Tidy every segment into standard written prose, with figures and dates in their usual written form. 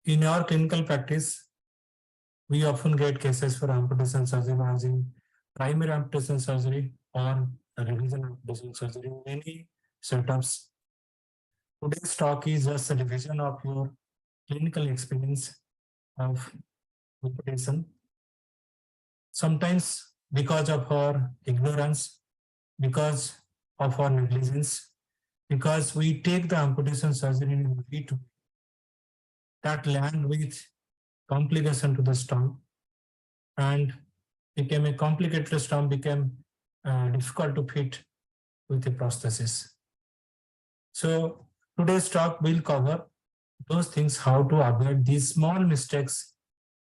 in our clinical practice, we often get cases for amputation surgery as in primary amputation surgery or revision amputation surgery, many setups. Today's talk is just a revision of your clinical experience of amputation. Sometimes because of our ignorance, because of our negligence, because we take the amputation surgery in a way to that land with complication to the stump, and became a complicated stump, became difficult to fit with a prosthesis. So today's talk will cover those things, how to avoid these small mistakes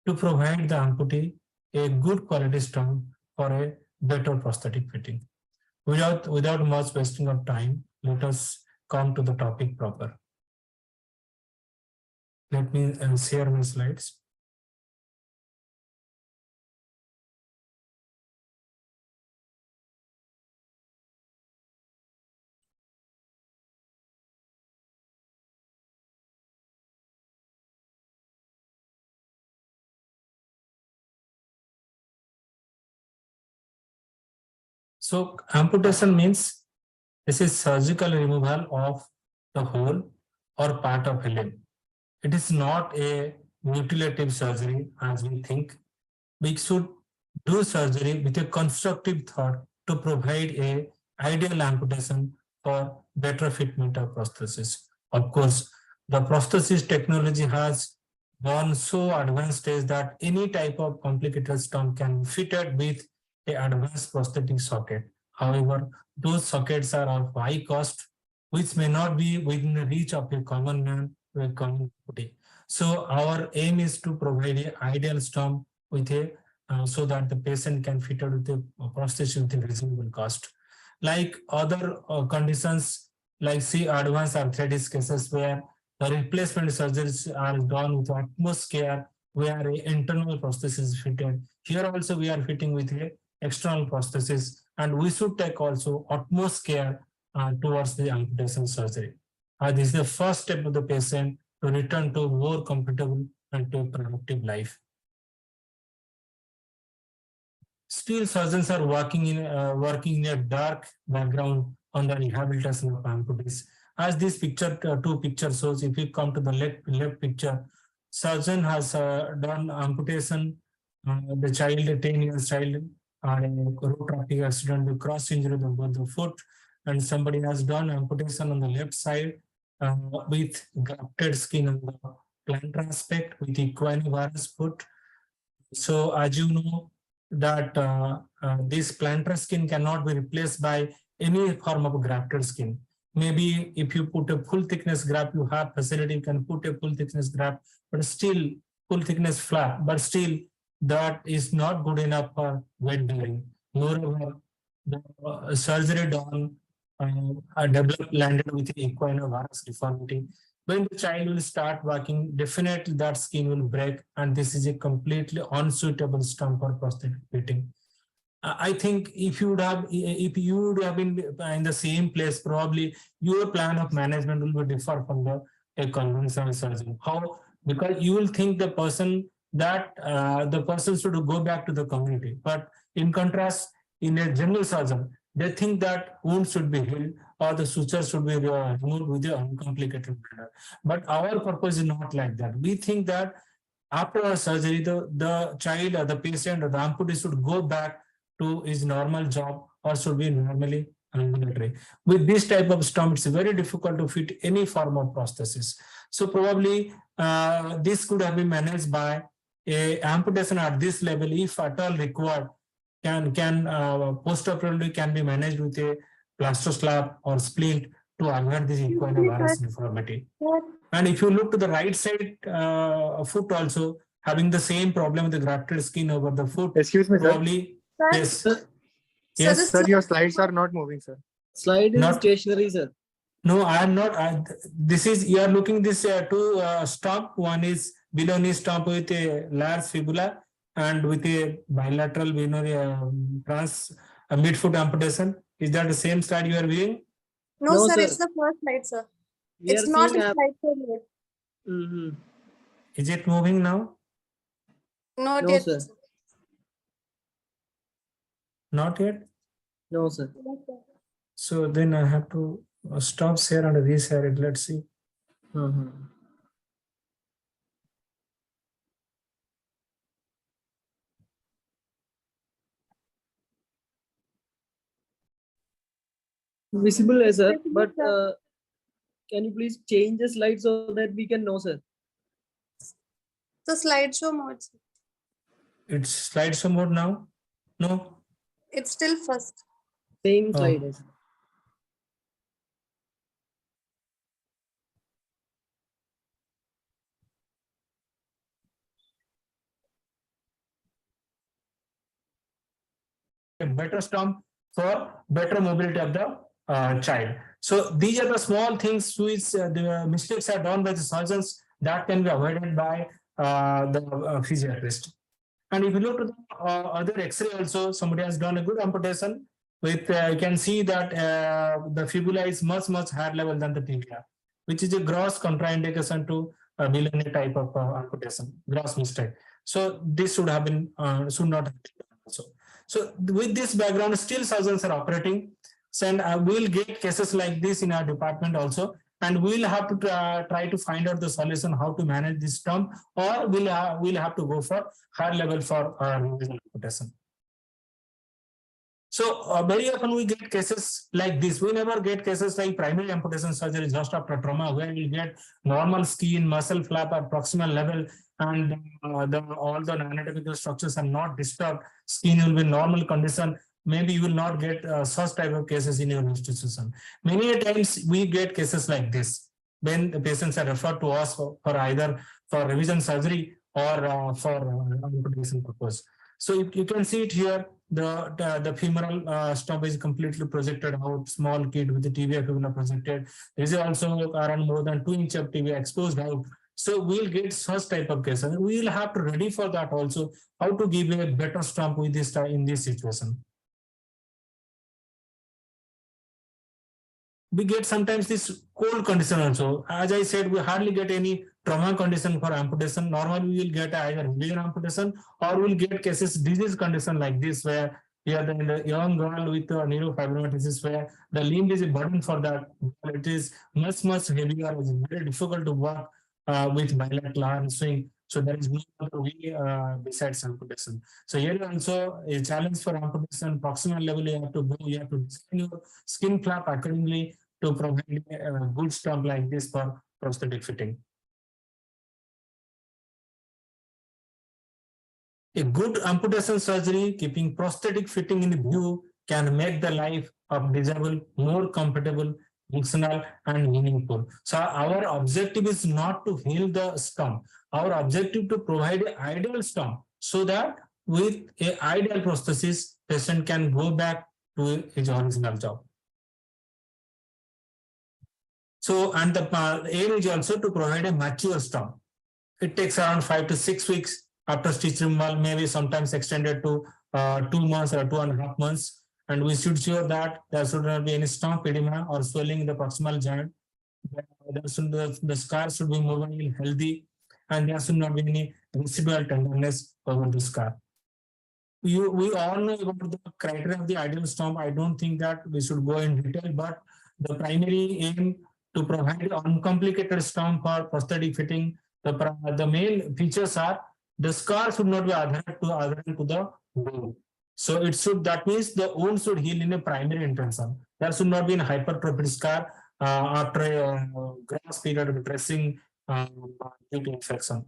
to provide the amputee a good quality stump for a better prosthetic fitting. Without much wasting of time, let us come to the topic proper. Let me share my slides. So amputation means this is surgical removal of the whole or part of a limb. It is not a mutilative surgery as we think. We should do surgery with a constructive thought to provide a ideal amputation for better fitment of prosthesis. Of course, the prosthesis technology has gone so advanced stage that any type of complicated stump can be fitted with an advanced prosthetic socket. However, those sockets are of high cost, which may not be within the reach of a common man or a common amputee. So our aim is to provide an ideal stump with a so that the patient can fit it with a prosthesis with a reasonable cost. Like other conditions, like see advanced arthritis cases where the replacement surgeries are done with utmost care, where an internal prosthesis is fitted. Here also we are fitting with a external prosthesis, and we should take also utmost care towards the amputation surgery. This is the first step of the patient to return to more comfortable and to productive life. Still, surgeons are working in a dark background on the rehabilitation of amputees. As this picture, two pictures shows, if you come to the left picture, surgeon has done amputation. The child, a 10-year child, had a road traffic accident with cross injury of both the foot, and somebody has done amputation on the left side with grafted skin on the plantar aspect with equinovarus foot. So as you know, that this plantar skin cannot be replaced by any form of grafted skin. Maybe if you put a full thickness graft, you have facility, you can put a full thickness graft, but still full thickness flap, but still that is not good enough for weight bearing. Moreover, the surgery done developed landed with equinovarus deformity. When the child will start walking, definitely that skin will break, and this is a completely unsuitable stump for prosthetic fitting. I think if you would have been in the same place, probably your plan of management will be different from a conventional surgeon. How? Because you will think the person should go back to the community. But in contrast, in a general surgeon, they think that wound should be healed or the suture should be removed with an uncomplicated manner. But our purpose is not like that. We think that after a surgery, the child or the patient or the amputee should go back to his normal job or should be normally ambulatory. With this type of stump, it's very difficult to fit any form of prosthesis. So probably this could have been managed by a amputation at this level, if at all required, can post-operatively can be managed with a plaster slab or splint to avoid this equinovarus deformity. And if you look to the right side foot also, having the same problem with the grafted skin over the foot. Excuse me, probably, sir. Yes. Sir, Yes. Sir, your slides are not moving, sir. Slide is Not- stationary, sir. No, I am not. This is, you are looking this two stump. One is below knee stump with a large fibula and with a bilateral trans midfoot amputation. Is that the same slide you are viewing? No, No, sir, sir. it's the first slide, sir. We It's are not seeing a slide for me. Mhm. Is it moving now? Not No, yet. sir. Not yet. No, sir. So then I have to stop share and reshare it. Let's see. Visible, sir. But can you please change the slide so that we can know, sir? The slideshow mode. It's slideshow mode now. No. It's still first. Same Oh. slide, sir. A better stump for better mobility of the child. So these are the small things which the mistakes are done by the surgeons that can be avoided by the physiatrist. And if you look to the other X-ray also, somebody has done a good amputation with, you can see that the fibula is much higher level than the tibia, which is a gross contraindication to bilinear type of amputation, gross mistake. So this should have been, should not have been done also. So with this background, still surgeons are operating, and we'll get cases like this in our department also. And we'll have to try to find out the solution how to manage this stump, or we'll have to go for higher level for revision amputation. So very often we get cases like this. We never get cases like primary amputation surgery just after trauma, where we get normal skin, muscle flap at proximal level, and all the anatomical structures are not disturbed. Skin will be in normal condition. Maybe you will not get such type of cases in your institution. Many times we get cases like this when the patients are referred to us for either for revision surgery or for amputation purpose. So you can see it here. The femoral stump is completely projected out. Small kid with the tibia fibula projected. There is also around more than 2 inches of tibia exposed out. So we'll get such type of cases. We will have to ready for that also. How to give a better stump with this in this situation. We get sometimes this cold condition also. As I said, we hardly get any trauma condition for amputation. Normally we will get either revision amputation or we'll get cases disease condition like this, where here the young girl with neurofibromatosis, where the limb is a burden for that. It is much heavier. It's very difficult to work with bilateral arm swing. So there is no other way besides amputation. So here also a challenge for amputation. Proximal level you have to go. You have to design your skin flap accordingly to provide a good stump like this for prosthetic fitting. A good amputation surgery keeping prosthetic fitting in view can make the life of disabled more comfortable, functional, and meaningful. So our objective is not to heal the stump. Our objective to provide an ideal stump so that with an ideal prosthesis, patient can go back to his original job. So, and the aim is also to provide a mature stump. It takes around 5 to 6 weeks after stitch removal, maybe sometimes extended to 2 months or 2.5 months. And we should ensure that there should not be any stump edema or swelling in the proximal joint. The scar should be moving healthy, and there should not be any residual tenderness over the scar. We all know about the criteria of the ideal stump. I don't think that we should go in detail, but the primary aim to provide uncomplicated stump for prosthetic fitting, the main features are the scar should not be adherent to the wound. So it should, that means the wound should heal in a primary intention. There should not be an hypertrophic scar after a grass period of dressing due to infection.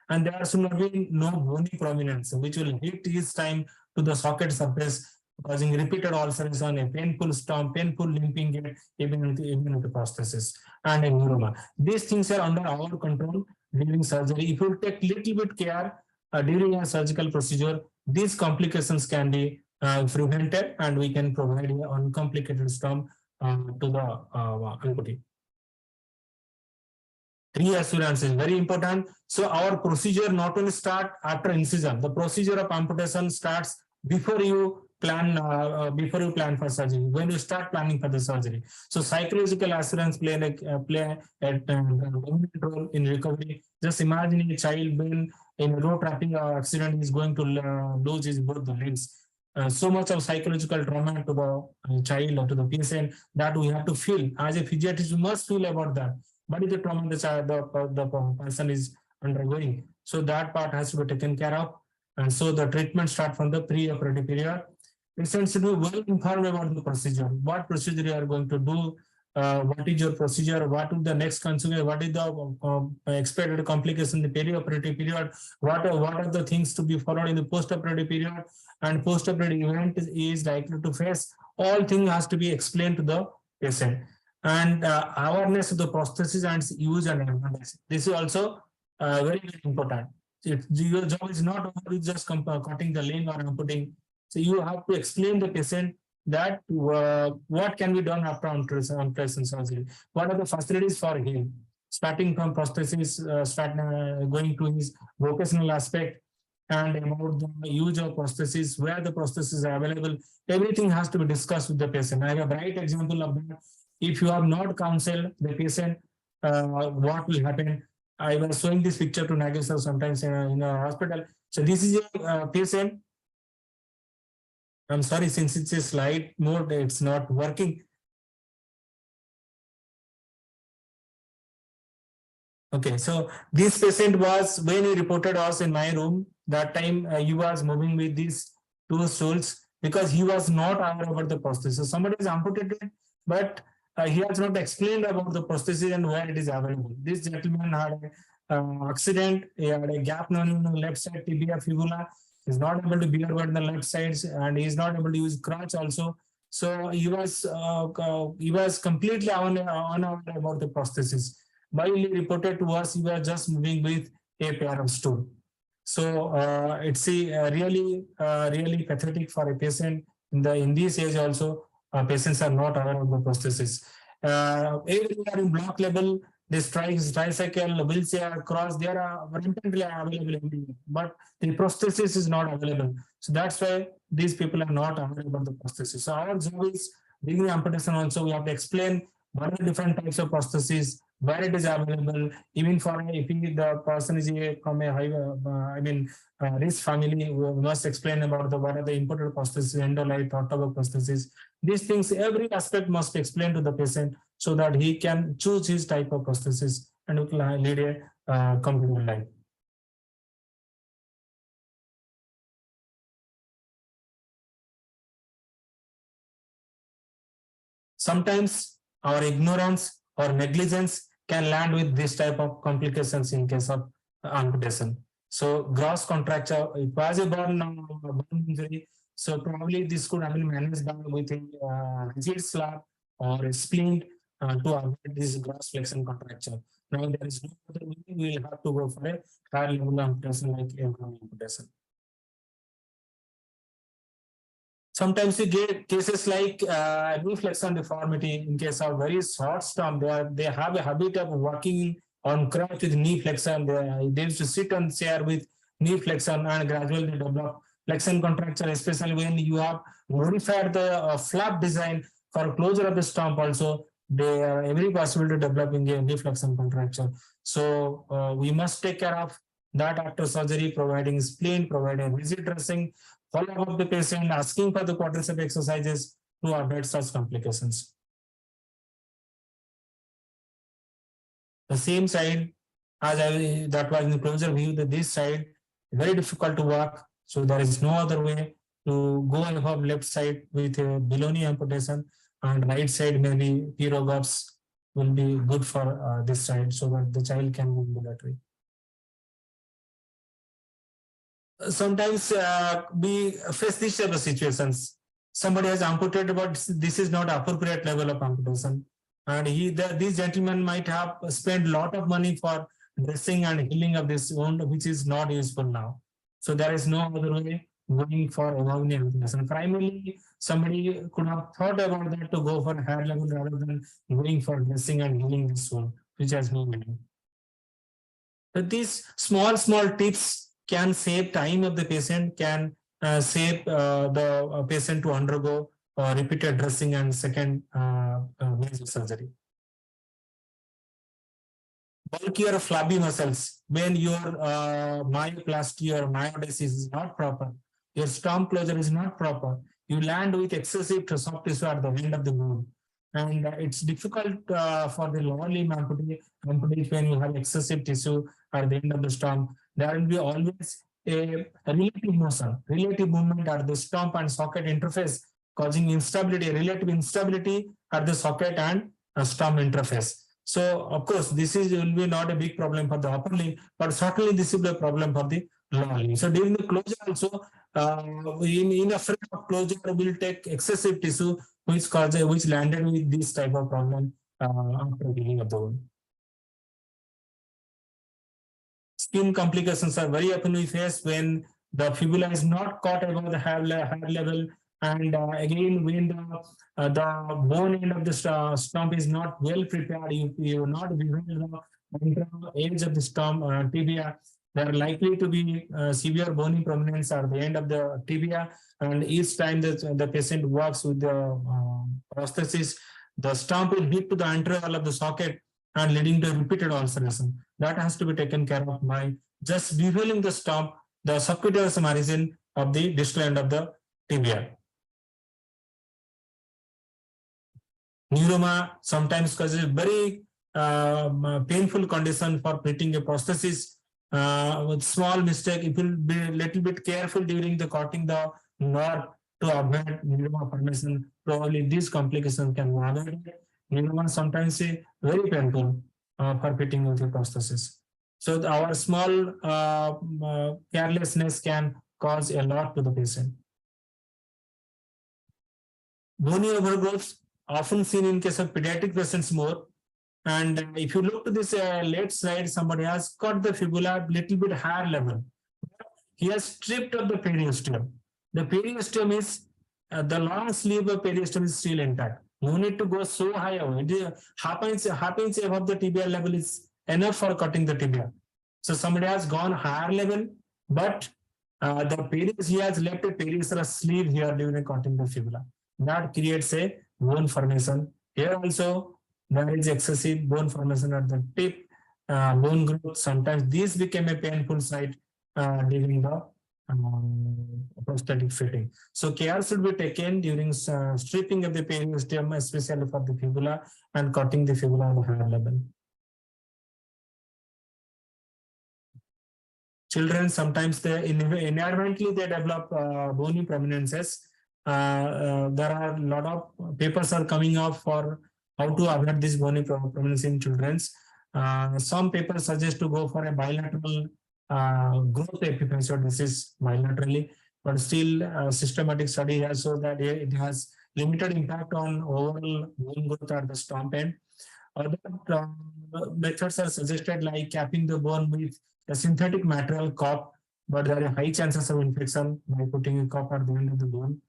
And there should not be no bony prominence, which will hit each time to the socket surface, causing repeated ulceration, a painful stump, painful limping gait, even with the prosthesis, and a neuroma. These things are under our control during surgery. If you take little bit care during a surgical procedure, these complications can be prevented, and we can provide an uncomplicated stump to the amputee. Reassurance is very important. So our procedure not only start after incision, the procedure of amputation starts before you plan before you plan for surgery, when you start planning for the surgery. So psychological assurance play a dominant role in recovery. Just imagine a child when in a road traffic accident is going to lose his both the limbs. So much of psychological trauma to the child or to the patient that we have to feel. As a physiatrist, you must feel about that. What is the trauma the person is undergoing? So that part has to be taken care of. And so the treatment starts from the pre-operative period. Patients should be well informed about the procedure. What procedure you are going to do? What is your procedure? What is the next consequence? What is the expected complication in the peri-operative period? What are the things to be followed in the post-operative period? And post-operative event is likely to face. All things has to be explained to the patient. And awareness of the prosthesis and its use and advantage. This is also very, very important. Your job is not only just cutting the limb or amputating. So you have to explain the patient that what can be done after amputation surgery. What are the facilities for him? Starting from prosthesis, going to his vocational aspect, and about the use of prosthesis, where the prosthesis are available. Everything has to be discussed with the patient. I have a bright example of that. If you have not counseled the patient, what will happen? I was showing this picture to Nagesh sir sometimes in a hospital. So this is a patient. I'm sorry, since it's a slide mode, it's not working. Okay, so this patient was, when he reported us in my room, that time he was moving with these two stools because he was not aware about the prosthesis. So somebody is amputated, but he has not explained about the prosthesis and where it is available. This gentleman had an accident, he had a gap on the left side tibia fibula. He's not able to bear weight on the left sides, and he's not able to use crutch also. So he was completely unaware about the prosthesis. While he reported to us, he was just moving with a pair of stool. So it's really pathetic for a patient in this age also. Patients are not aware of the prosthesis. Everywhere in block level, this tricycle, wheelchair, cross, they are rampantly available, but the prosthesis is not available. So that's why these people are not aware about the prosthesis. So our job is during the amputation also, we have to explain what are the different types of prosthesis, where it is available, even for if the person is from a high, risk family, we must explain about what are the imported prosthesis, endolite, orthobic prosthesis. These things, every aspect must be explained to the patient so that he can choose his type of prosthesis and lead a comfortable life. Sometimes our ignorance or negligence can land with this type of complications in case of amputation. So gross contracture, it was a burn injury. So probably this could have been managed with a rigid slab or a splint to avoid this gross flexion contracture. Now there is no other way, we will have to go for a higher level amputation like amputation. Sometimes you get cases like knee flexion deformity in case of very short stump. They have a habit of walking on crutch with knee flexion. They used to sit on chair with knee flexion and gradually develop flexion contracture, especially when you have modified the flap design for closure of the stump also. They are every possibility developing a knee flexion contracture. So we must take care of that after surgery, providing splint, providing rigid dressing, follow up the patient, asking for the quadricep exercises to avoid such complications. The same side, as that was in the closer view, that this side very difficult to walk. So there is no other way to go above left side with a below knee amputation, and right side maybe P-robots will be good for this side so that the child can move ambulatory. Sometimes we face these type of situations. Somebody has amputated, but this is not appropriate level of amputation. And these gentlemen might have spent a lot of money for dressing and healing of this wound, which is not useful now. So there is no other way going for above knee amputation. Primarily, somebody could have thought about that to go for higher level rather than going for dressing and healing this wound, which has no meaning. But these small tips can save time of the patient, can say the patient to undergo repeated dressing and second major surgery. Bulkier flabby muscles, when your myoplasty or myodesis is not proper, your stomach closure is not proper, you land with excessive soft tissue at the end of the wound. And it's difficult for the lower limb amputees when you have excessive tissue at the end of the stomach. There will be always a relative motion, relative movement at the stump and socket interface, causing instability, relative instability at the socket and stump interface. So, of course, this will be not a big problem for the upper limb, but certainly this will be a problem for the lower limb. So, during the closure also, in a frame of closure, will take excessive tissue, which landed with this type of problem after healing of the wound. Skin complications are very often we face when the fibula is not caught above the hair level, and again when the bone end of the stump is not well prepared, you not behind the edge of the stump tibia, there are likely to be severe bony prominence at the end of the tibia, and each time the patient works with the prosthesis, the stump will hit to the anterior wall of the socket and leading to repeated ulceration. That has to be taken care of by just beveling the stump, the subcutaneous margin of the distal end of the tibia. Neuroma sometimes causes very painful condition for fitting a prosthesis. With small mistake, if you will be a little bit careful during the cutting the nerve to avoid neuroma formation, probably these complications can be avoided. Neuroma sometimes is very painful for fitting with the prosthesis. So our small carelessness can cause a lot to the patient. Bony overgrowths often seen in case of pediatric patients more. And if you look to this left side, somebody has cut the fibula little bit higher level. He has stripped up the periosteum. The periosteum is the long sleeve of periosteum is still intact. No need to go so high away. Half inch above the tibial level is enough for cutting the tibia. So somebody has gone higher level, but he has left a periosteal sleeve here during cutting the fibula. That creates a bone formation. Here also there is excessive bone formation at the tip, bone growth. Sometimes this became a painful site during the prosthetic fitting. So care should be taken during stripping of the periosteum, especially for the fibula, and cutting the fibula on the higher level. Children sometimes inadvertently they develop bony prominences. There are a lot of papers are coming up for how to avoid this bony prominence in children. Some papers suggest to go for a bilateral growth epiphyseal disease bilaterally, but still systematic study has shown that it has limited impact on overall bone growth at the stump end. Other methods are suggested like capping the bone with a synthetic material cup, but there are high chances of infection by putting a cup at the end of the bone.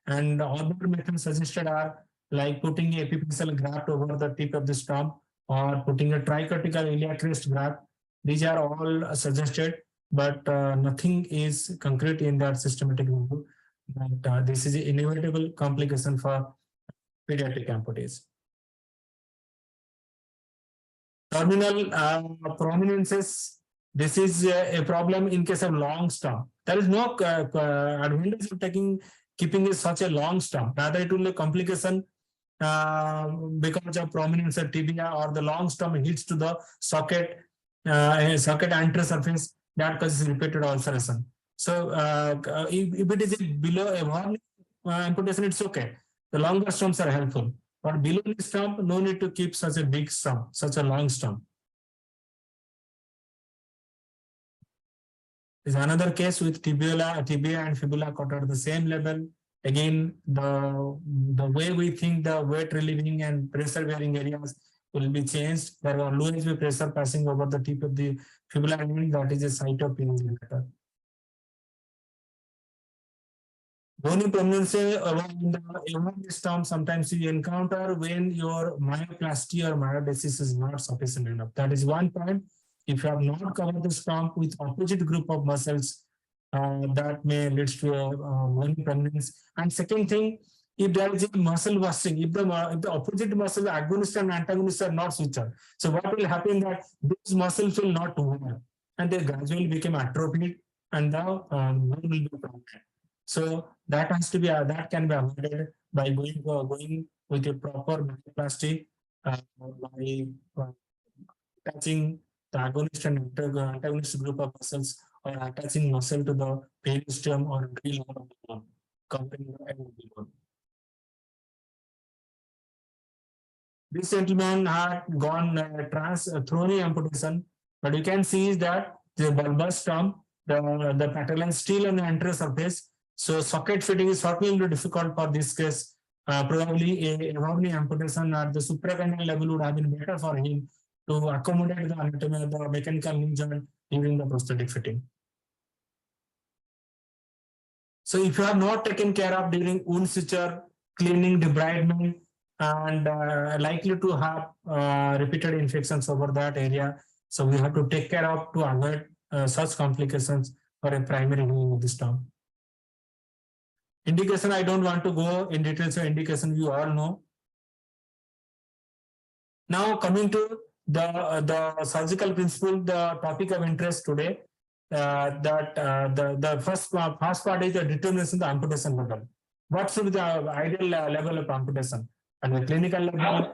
And other methods suggested are like putting a epiphyseal graft over the tip of the stump or putting a tricortical iliac crest graft. These are all suggested, but nothing is concrete in that systematic review. But this is an inevitable complication for pediatric amputees. Terminal prominences. This is a problem in case of long stump. There is no advantage of keeping such a long stump. Rather, it will be a complication because of prominence of tibia, or the long stump hits to the socket anterior surface, that causes repeated ulceration. So if it is below a amputation, it's okay. The longer stumps are helpful, but below the stump, no need to keep such a big stump, such a long stump. Is another case with tibia and fibula cut at the same level. Again, the way we think the weight relieving and pressure bearing areas will be changed. There will always be pressure passing over the tip of the fibula, and that is a site of SVNIRTAR. Bony prominence in the stump sometimes you encounter when your myoplasty or myodesis is not sufficient enough. That is one point. If you have not covered the stump with opposite group of muscles, that may lead to lung prominence. And second thing, if there is a muscle wasting, if the opposite muscle, agonist and antagonist are not switched, so what will happen that those muscles will not work and they gradually become atrophied and the lung will be prominent. So that has to be that can be avoided by going with a proper myoplasty by attaching the agonist and antagonist group of muscles or attaching muscle to the periosteum or tree of the bone, covering the end of the bone. This gentleman had gone through amputation, but you can see is that the bulbous stump, the patellar still on the anterior surface. So socket fitting is certainly difficult for this case. Probably a amputation at the supracondylar level would have been better for him to accommodate the anatomy of the mechanical knee joint during the prosthetic fitting. So if you have not taken care of during wound suture, cleaning, debridement, and likely to have repeated infections over that area, so we have to take care of to avoid such complications for a primary healing of the stump. Indication, I don't want to go in detail, so indication you all know. Now coming to the surgical principle, the topic of interest today, the first part is the determination of the amputation level. What should be the ideal level of amputation? And the clinical level.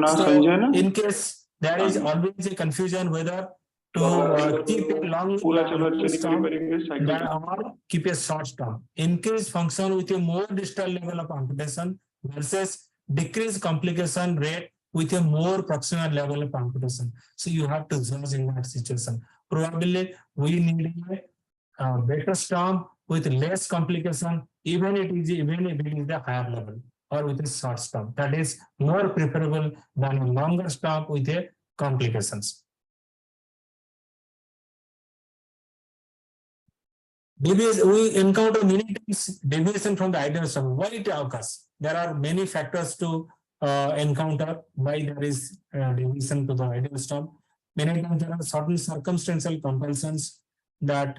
So in case there is always a confusion whether to keep a long stump or keep a short stump. Increase function with a more distal level of amputation versus decrease complication rate with a more proximal level of amputation. So you have to judge in that situation. Probably we need a better stump with less complication, even if it is the higher level, or with a short stump. That is more preferable than a longer stump with a complications. We encounter many times deviation from the ideal stump. Why it occurs? There are many factors to encounter why there is deviation to the ideal stump. Many times there are certain circumstantial compulsions that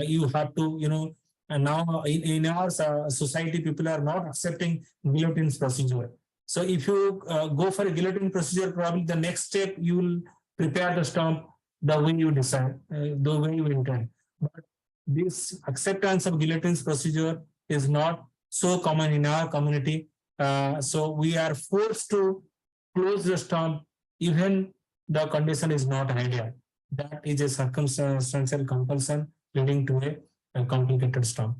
you have to, and now in our society, people are not accepting guillotine procedure. So if you go for a guillotine procedure, probably the next step you will prepare the stump the way you decide, the way you intend. But this acceptance of guillotine procedure is not so common in our community. So we are forced to close the stump even the condition is not ideal. That is a circumstantial compulsion leading to a complicated stump.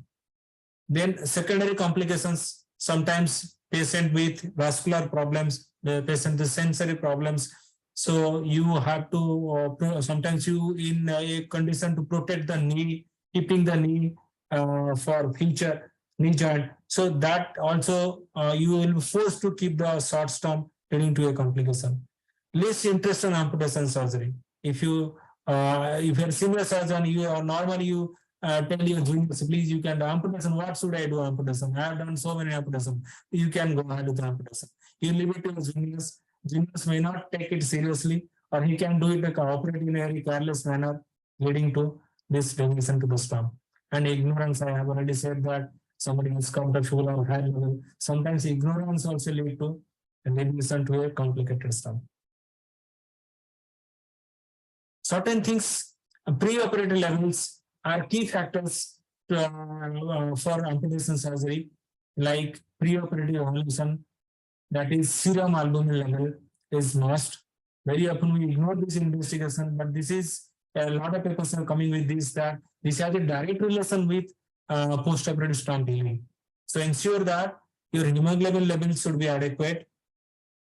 Then secondary complications, sometimes patient with vascular problems, the patient with sensory problems. So you have to, sometimes you in a condition to protect the knee, keeping the knee for future knee joint. So that also you will be forced to keep the short stump leading to a complication. Least interest in amputation surgery. If you're a senior surgeon, you are normally you tell your juniors, please you can do amputation. What should I do amputation? I have done so many amputation. You can go ahead with amputation. You leave it to your juniors. Juniors may not take it seriously, or he can do it operate in a very careless manner, leading to this deviation to the stump. And ignorance, I have already said that somebody has come to full or high level. Sometimes ignorance also lead to a deviation to a complicated stump. Certain things, pre-operative levels are key factors for amputation surgery, like pre-operative evaluation, that is serum albumin level is must. Very often we ignore this investigation, but this is a lot of papers are coming with this, that this has a direct relation with post-operative stump healing. So ensure that your hemoglobin levels should be adequate,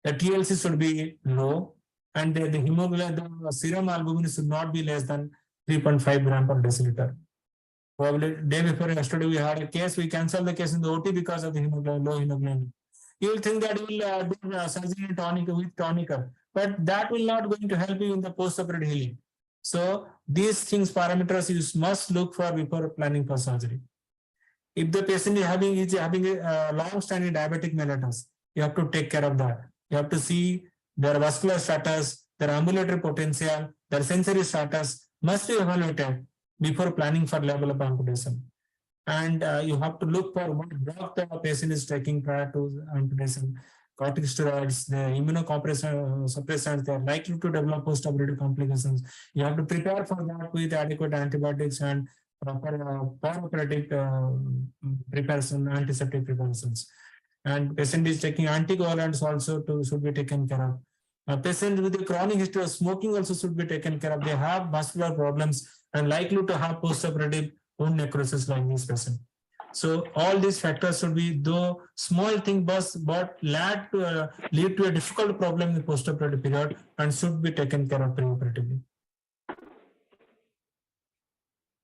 the TLC should be low, and the hemoglobin, the serum albumin should not be less than 3.5 gram per deciliter. Probably day before yesterday we had a case, we canceled the case in the OT because of the hemoglobin, low hemoglobin. You will think that you will do surgery tonic with tonica, but that will not going to help you in the post-operative healing. So these things, parameters you must look for before planning for surgery. If the patient is having a long-standing diabetic mellitus, you have to take care of that. You have to see their vascular status, their ambulatory potential, their sensory status must be evaluated. before planning for level of amputation. And you have to look for what drug the patient is taking prior to amputation. Corticosteroids, the immunocompression suppressants, they are likely to develop post-operative complications. You have to prepare for that with adequate antibiotics and proper operative preparation, antiseptic preparations. And patient is taking anticoagulants also should be taken care of. A patient with a chronic history of smoking also should be taken care of. They have vascular problems and likely to have post-operative wound necrosis like this patient. So all these factors should be, though small thing, but lead to a difficult problem in the post-operative period and should be taken care of preoperatively.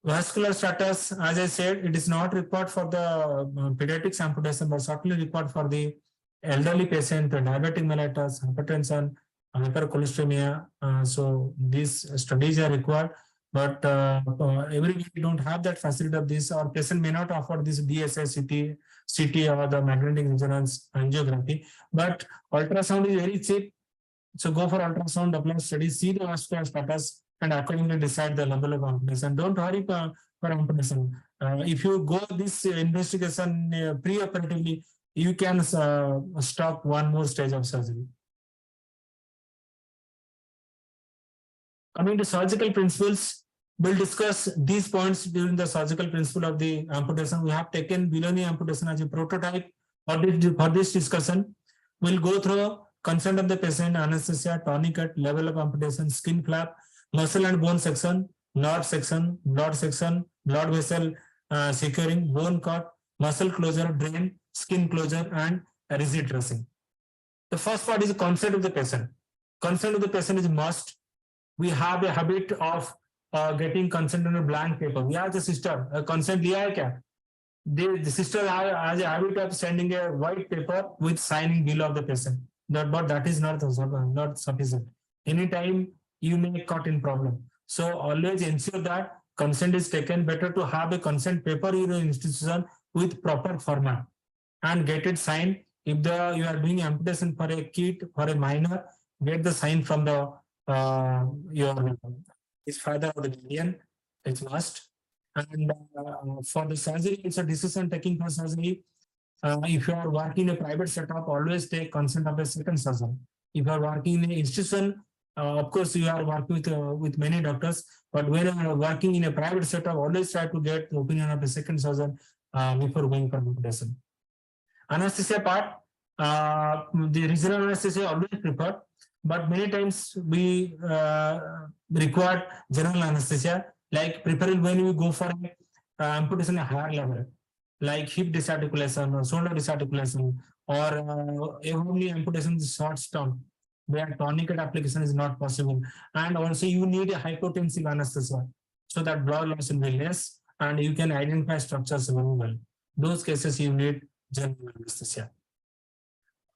Vascular status, as I said, it is not required for the pediatric amputation, but certainly required for the elderly patient, diabetic mellitus, hypertension, hypercholesteremia. So these studies are required, but everybody don't have that facility of this, or patient may not offer this DSA, CT or the magnetic resonance angiography. But ultrasound is very cheap. So go for ultrasound, apply study, see the vascular status, and accordingly decide the level of amputation. Don't hurry for amputation. If you go this investigation pre-operatively, you can stop one more stage of surgery. Coming to surgical principles, we'll discuss these points during the surgical principle of the amputation. We have taken below knee amputation as a prototype for this discussion. We'll go through consent of the patient, anesthesia, tourniquet, level of amputation, skin flap, muscle and bone section, nerve section, blood vessel securing, bone cut, muscle closure, drain, skin closure, and rigid dressing. The first part is consent of the patient. Consent of the patient is must. We have a habit of getting consent on a blank paper. We have the sister, consent liya hai kya? The sister has a habit of sending a white paper with signing below of the patient. But that is not sufficient. Anytime you may caught in problem. So always ensure that consent is taken. Better to have a consent paper in your institution with proper format and get it signed. If you are doing amputation for a kid, for a minor, get the sign from the his father or the guardian. It's must. And for the surgery, it's a decision taking for surgery. If you are working in a private setup, always take consent of a second surgeon. If you are working in an institution, of course, you are working with many doctors, but when you are working in a private setup, always try to get the opinion of a second surgeon before going for amputation. Anesthesia part, the regional anesthesia always preferred, but many times we require general anesthesia, like preferably when we go for amputation at higher level, like hip disarticulation or shoulder disarticulation, or only amputation is short term, where tourniquet application is not possible. And also you need a hypotensive anesthesia so that blood loss will be less and you can identify structures very well. Those cases you need general anesthesia.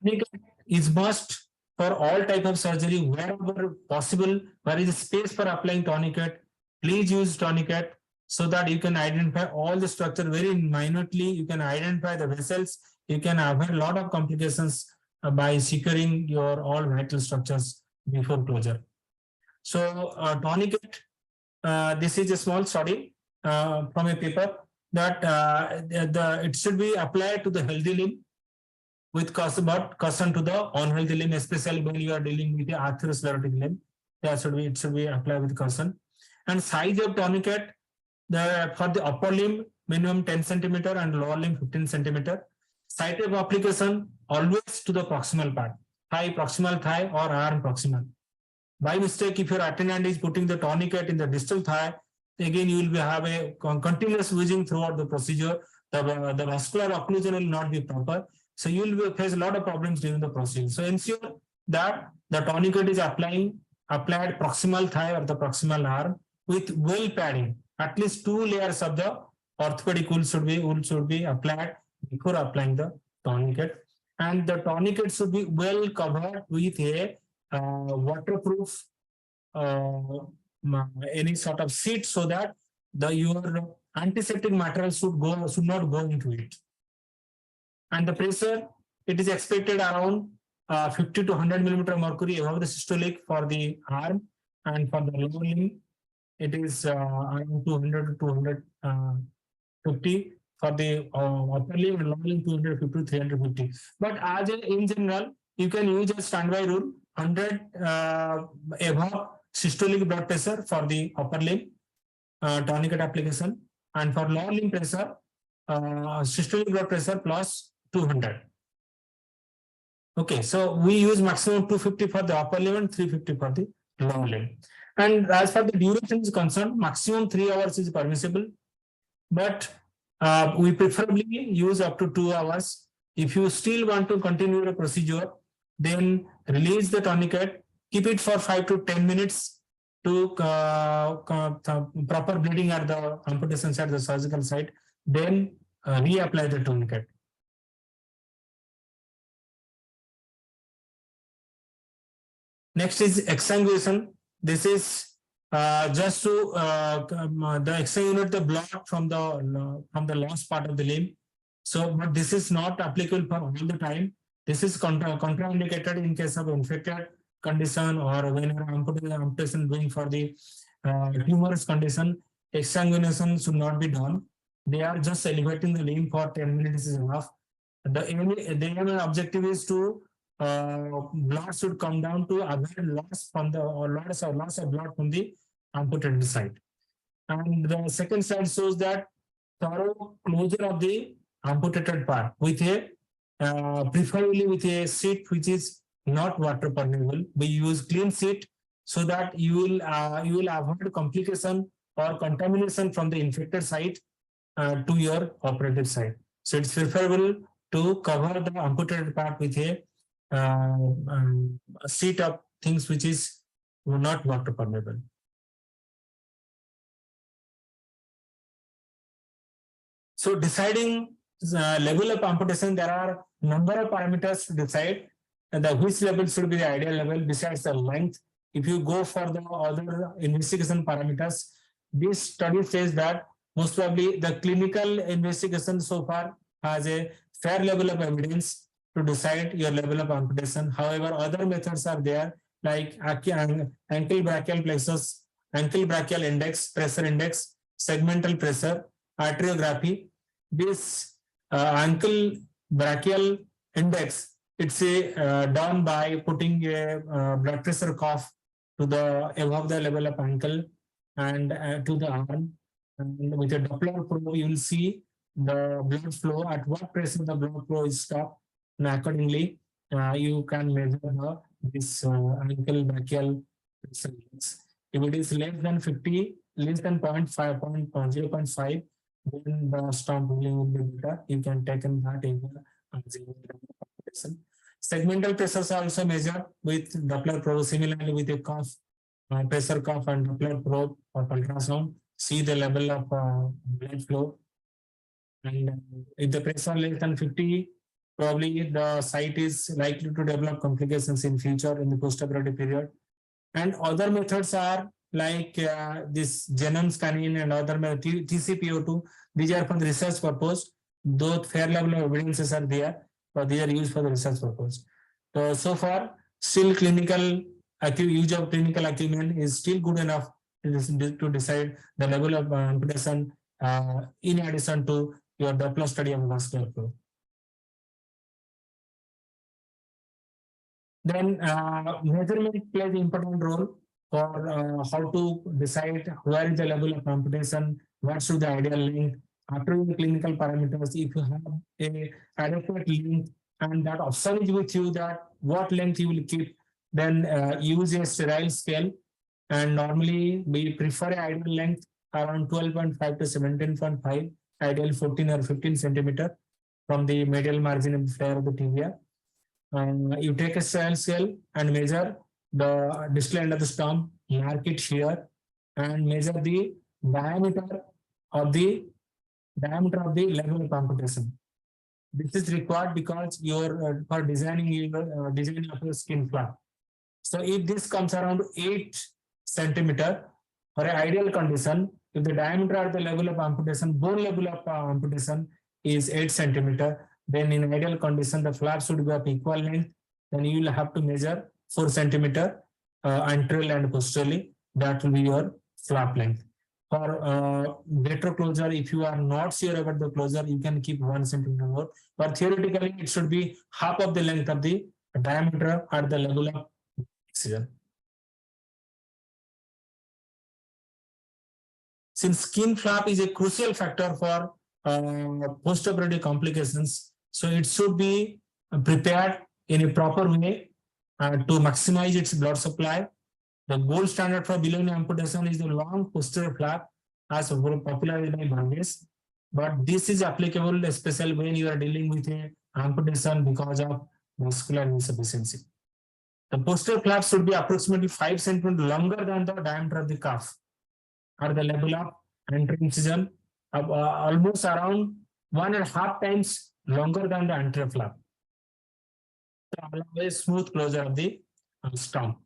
Tourniquet is must for all type of surgery. Wherever possible, where is space for applying tourniquet, please use tourniquet so that you can identify all the structure very minutely. You can identify the vessels. You can avoid a lot of complications by securing your all vital structures before closure. So tourniquet, this is a small study from a paper that it should be applied to the healthy limb with caution to the unhealthy limb, especially when you are dealing with the atherosclerotic limb. It should be applied with caution. And size of tourniquet, for the upper limb, minimum 10 centimeter and lower limb 15 centimeter. Site of application, always to the proximal part, thigh, proximal thigh or arm proximal. By mistake, if your attendant is putting the tourniquet in the distal thigh, again you will have a continuous wheezing throughout the procedure. The vascular occlusion will not be proper. So you will face a lot of problems during the procedure. So ensure that the tourniquet is applied proximal thigh or the proximal arm with well padding. At least 2 layers of the orthopedic wool should be applied before applying the tourniquet. And the tourniquet should be well covered with a waterproof any sort of sheet so that your antiseptic material should not go into it. And the pressure, it is expected around 50 to 100 millimeter mercury above the systolic for the arm, and for the lower limb it is around 200 to 250 for the upper limb, and lower limb 250 to 350. But as in general, you can use a standby rule 100 above systolic blood pressure for the upper limb tourniquet application, and for lower limb pressure, systolic blood pressure plus 200. Okay, so we use maximum 250 for the upper limb and 350 for the lower limb. And as far the duration is concerned, maximum 3 hours is permissible, but we preferably use up to 2 hours. If you still want to continue the procedure, then release the tourniquet, keep it for 5 to 10 minutes to proper bleeding at the amputation site, the surgical site, then reapply the tourniquet. Next is exsanguination. This is just to the exsanguinate the blood from the lost part of the limb. So, but this is not applicable for all the time. This is contraindicated in case of infected condition, or when amputation doing for the tumorous condition. Exsanguination should not be done. They are just elevating the limb for 10 minutes is enough. The aim objective is to blood should come down to avoid loss from the loss of blood from the amputated site. And the second slide shows that thorough closure of the amputated part with a preferably with a sheet which is not water permeable. We use clean sheet so that you will avoid complication or contamination from the infected site to your operated site. So it's preferable to cover the amputated part with a sheet of things which is not water permeable. So deciding level of amputation, there are number of parameters to decide which level should be the ideal level besides the length. If you go for the other investigation parameters, this study says that most probably the clinical investigation so far has a fair level of evidence to decide your level of amputation. However, other methods are there like ankle brachial plexus, ankle brachial index, pressure index, segmental pressure, arteriography. This ankle brachial index, it's done by putting a blood pressure cuff to the above the level of ankle and to the arm. And with a Doppler probe, you will see the blood flow, at what pressure the blood flow is stopped. And accordingly, you can measure this ankle brachial pressure index. If it is less than 50, less than 0.5, then the storm ruling will be better. You can take that in segmental pressures are also measured with Doppler probe, similarly with a cuff, pressure cuff and Doppler probe or ultrasound. See the level of blood flow. And if the pressure less than 50, probably the site is likely to develop complications in future in the postoperative period. And other methods are like this genome scanning and other TCPO2. These are for the research purpose. Though fair level of evidences are there, but they are used for the research purpose. So far, still clinical use of clinical acumen is still good enough to decide the level of amputation in addition to your Doppler study of vascular flow. Then measurement plays an important role for how to decide where is the level of amputation, what should the ideal length. After the clinical parameters, if you have a adequate length and that option is with you that what length you will keep, then use a sterile scale. And normally we prefer an ideal length around 12.5 to 17.5, ideal 14 or 15 centimeter from the medial margin of the flare of the tibia. You take a sterile scale and measure the distal end of the stump, mark it here, and measure the diameter of the level of amputation. This is required because you're for designing your skin flap. So if this comes around 8 centimeter for an ideal condition, if the diameter at the level of amputation, bone level of amputation is 8 centimeter, then in ideal condition the flap should be of equal length. Then you will have to measure 4 centimeter anteriorly and posteriorly. That will be your flap length. For better closure, if you are not sure about the closure, you can keep 1 centimeter more. But theoretically, it should be half of the length of the diameter at the level of excision. Since skin flap is a crucial factor for postoperative complications, so it should be prepared in a proper way to maximize its blood supply. The gold standard for below knee amputation is the long posterior flap, as popularized by Burgess. But this is applicable especially when you are dealing with a amputation because of muscular insufficiency. The posterior flap should be approximately 5 centimeters longer than the diameter of the cuff at the level of anterior incision, almost around 1.5 times longer than the anterior flap, to allow a smooth closure of the stump.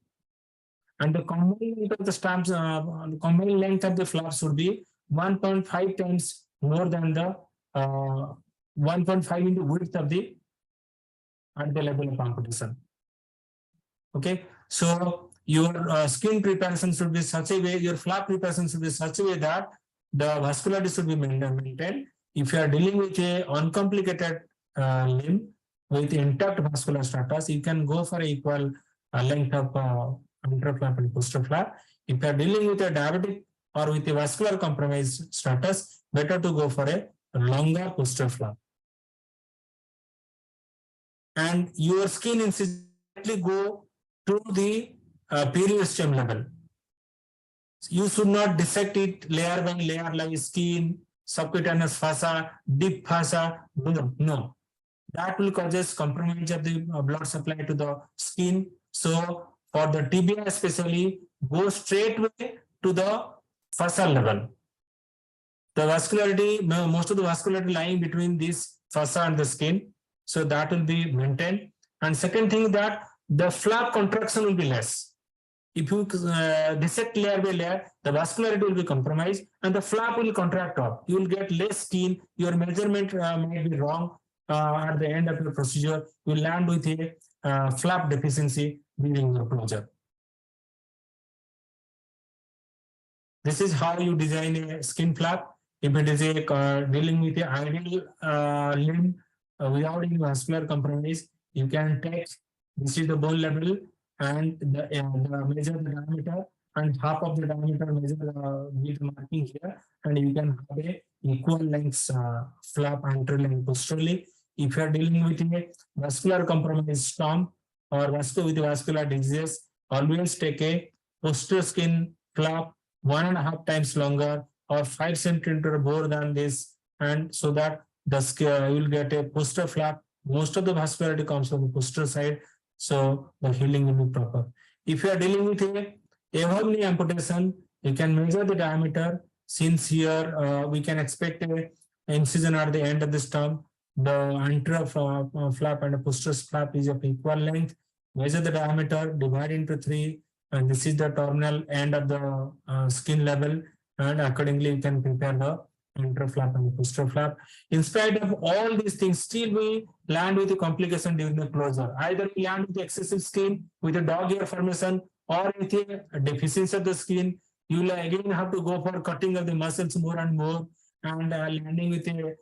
And the combined length of the stumps, combined length of the flap should be 1.5 times more than the 1.5 into width of the at the level of amputation. Okay, so your skin preparation should be such a way, your flap preparation should be such a way that the vascularity should be maintained. If you are dealing with a uncomplicated limb with intact vascular status, you can go for equal length of anterior flap and posterior flap. If you are dealing with a diabetic or with a vascular compromised status, better to go for a longer posterior flap. And your skin incision go to the periosteum level. You should not dissect it layer by layer like skin, subcutaneous fossa, deep fossa. No, that will causes compromise of the blood supply to the skin. So for the tibia especially, go straight way to the fossa level. The vascularity, most of the vascularity lying between this fossa and the skin. So that will be maintained. And second thing that the flap contraction will be less. If you dissect layer by layer, the vascularity will be compromised and the flap will contract up. You will get less skin. Your measurement might be wrong at the end of the procedure. You will land with a flap deficiency during your closure. This is how you design a skin flap. If it is a dealing with an ideal limb without any vascular compromise, you can take, this is the bone level, and measure the diameter, and half of the diameter measure with marking here, and you can have a equal length flap anteriorly and posteriorly. If you are dealing with a vascular compromised stump or with vascular disease, always take a posterior skin flap 1.5 times longer or 5 centimeters more than this, and so that the you will get a posterior flap. Most of the vascularity comes from the posterior side, so the healing will be proper. If you are dealing with a above knee amputation, you can measure the diameter. Since here we can expect a incision at the end of the stump, the anterior flap and the posterior flap is of equal length. Measure the diameter, divide into 3, and this is the terminal end of the skin level, and accordingly you can prepare the anterior flap and the posterior flap. In spite of all these things, still we land with a complication during the closure. Either we land with excessive skin, with a dog ear formation, or with a deficiency of the skin. You will again have to go for cutting of the muscles more and more, and landing with a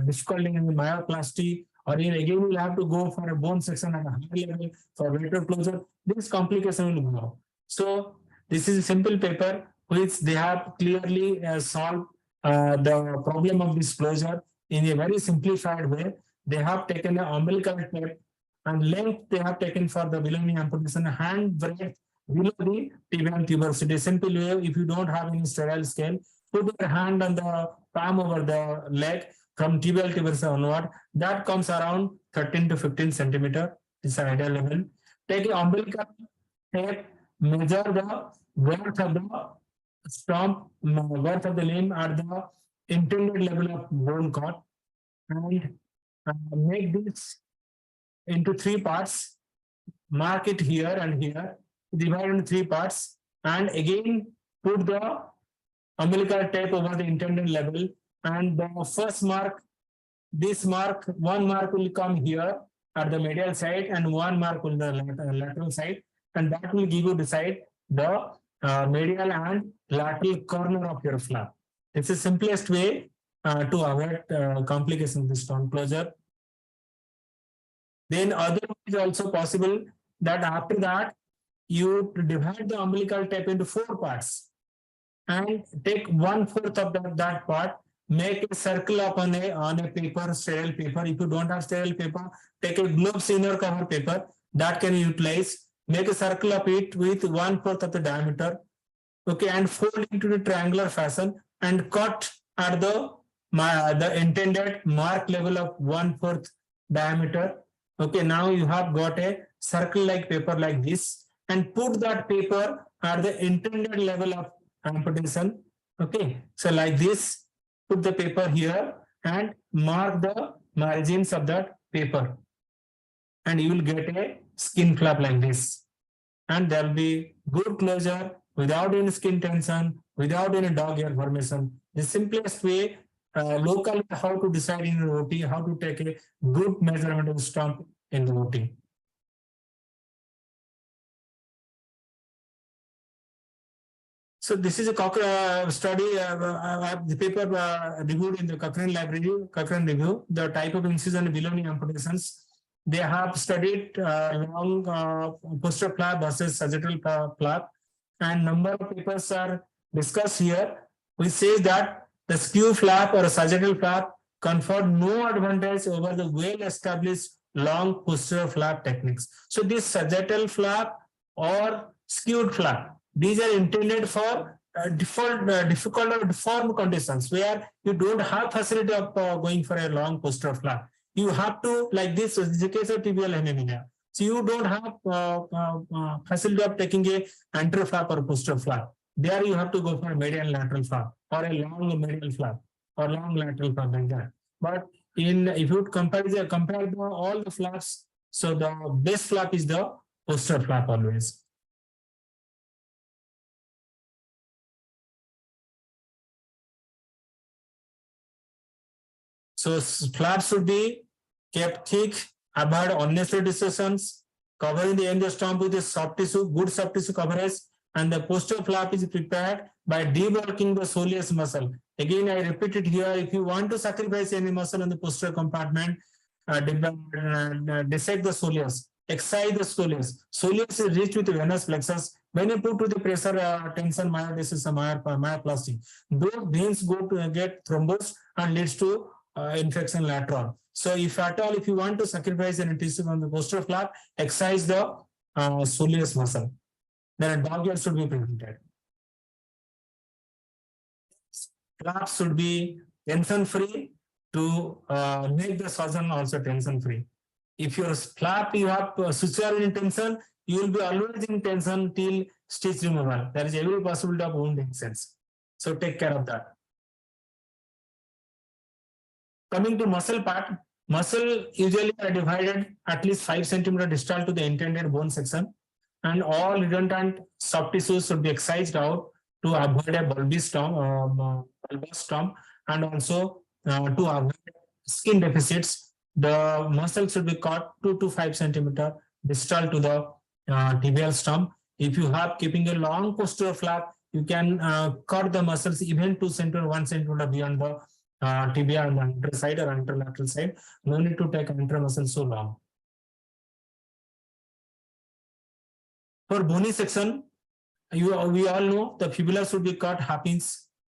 difficulty in the myoplasty, or again you will have to go for a bone section at a high level for better closure. This complication will go. So this is a simple paper which they have clearly solved the problem of this closure in a very simplified way. They have taken the umbilical tape and length they have taken for the below knee amputation, hand breadth below the tibial tuberosity. Simple way, if you don't have any sterile scale, put your hand on the palm over the leg from tibial tuberosity onward. That comes around 13 to 15 centimeter. This is ideal level. Take an umbilical tape, measure the girth of the stump, girth of the limb at the intended level of bone cord, and make this into 3 parts. Mark it here and here, divide into 3 parts, and again put the umbilical tape over the intended level. And the first mark, this mark, 1 mark will come here at the medial side, and 1 mark will the lateral side, and that will give you decide the medial and lateral corner of your flap. It's the simplest way to avoid complications of the storm closure. Then other is also possible that after that you divide the umbilical tape into 4 parts and take 1/4 of that part, make a circle on a paper, sterile paper. If you don't have sterile paper, take a gloves inner cover paper that can utilize. Make a circle of it with 1/4 of the diameter. Okay, and fold into the triangular fashion and cut at the intended mark level of 1/4 diameter. Okay, now you have got a circle-like paper like this, and put that paper at the intended level of amputation. Okay, so like this, put the paper here and mark the margins of that paper, and you will get a skin flap like this, and there will be good closure without any skin tension, without any dog ear formation. The simplest way locally how to decide in the OT, how to take a good measurement of stump in the OT. So this is a study, the paper reviewed in the Cochrane review, the type of incision below knee amputations. They have studied long posterior flap versus sagittal flap, and number of papers are discussed here, which says that the skew flap or sagittal flap conferred no advantage over the well-established long posterior flap techniques. So this sagittal flap or skewed flap, these are intended for difficult or deformed conditions where you don't have facility of going for a long posterior flap. You have to, like this is the case of tibial hernia. So you don't have facility of taking a anterior flap or posterior flap. There you have to go for a medial lateral flap or a long medial flap or long lateral flap like that. But if you compare all the flaps, so the best flap is the posterior flap always. So flaps should be kept thick, avoid unnecessary distortions, covering the end of stump with a soft tissue, good soft tissue coverage, and the posterior flap is prepared by debulking the soleus muscle. Again, I repeat it here, if you want to sacrifice any muscle in the posterior compartment, dissect the soleus, excise the soleus. Soleus is rich with venous plexus. When you put to the pressure tension myodesis or myoplasty, those veins go to get thrombus and leads to infection later on. So if at all, if you want to sacrifice any tissue from the posterior flap, excise the soleus muscle. Then a dog ear should be prevented. Flaps should be tension free to make the surgeon also tension free. If your flap you have suture in tension, you will be always in tension till stitch removal. There is every possibility of wound incidents. So take care of that. Coming to muscle part, muscle usually are divided at least 5 centimeter distal to the intended bone section, and all redundant soft tissues should be excised out to avoid a bulbous stump, and also to avoid skin deficits. The muscle should be cut 2 to 5 centimeter distal to the tibial stump. If you have keeping a long posterior flap, you can cut the muscles even 2 centimeter, 1 centimeter beyond the tibia on the anterior side or anterolateral side. No need to take anterior muscle so long. For bony section, we all know the fibula should be cut half inch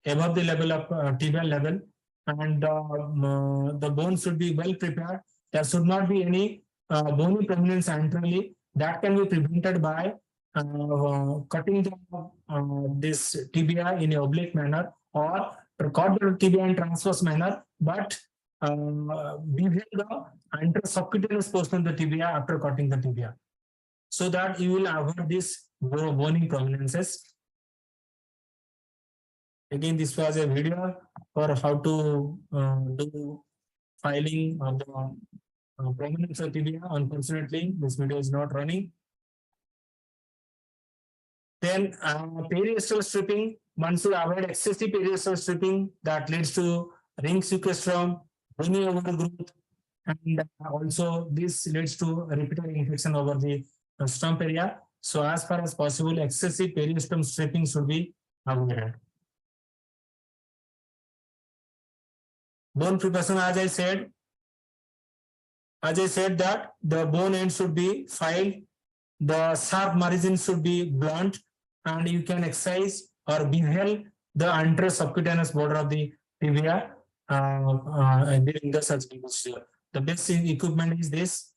above the level of tibial level, and the bone should be well prepared. There should not be any bony prominence anteriorly. That can be prevented by cutting this tibia in an oblique manner, or cut the tibia in transverse manner, but bevel the anterior subcutaneous portion of the tibia after cutting the tibia, so that you will avoid these bony prominences. Again, this was a video for how to do filing of the prominence of tibia. Unfortunately, this video is not running. Then periosteal stripping, one should avoid excessive periosteal stripping that leads to ring sequestrum, bony overgrowth, and also this leads to repeated infection over the stump area. So as far as possible, excessive periosteum stripping should be avoided. Bone preparation, as I said that the bone end should be filed, the sharp margin should be blunt, and you can excise or bevel the anterosubcutaneous border of the tibia during the surgical procedure. The best equipment is this,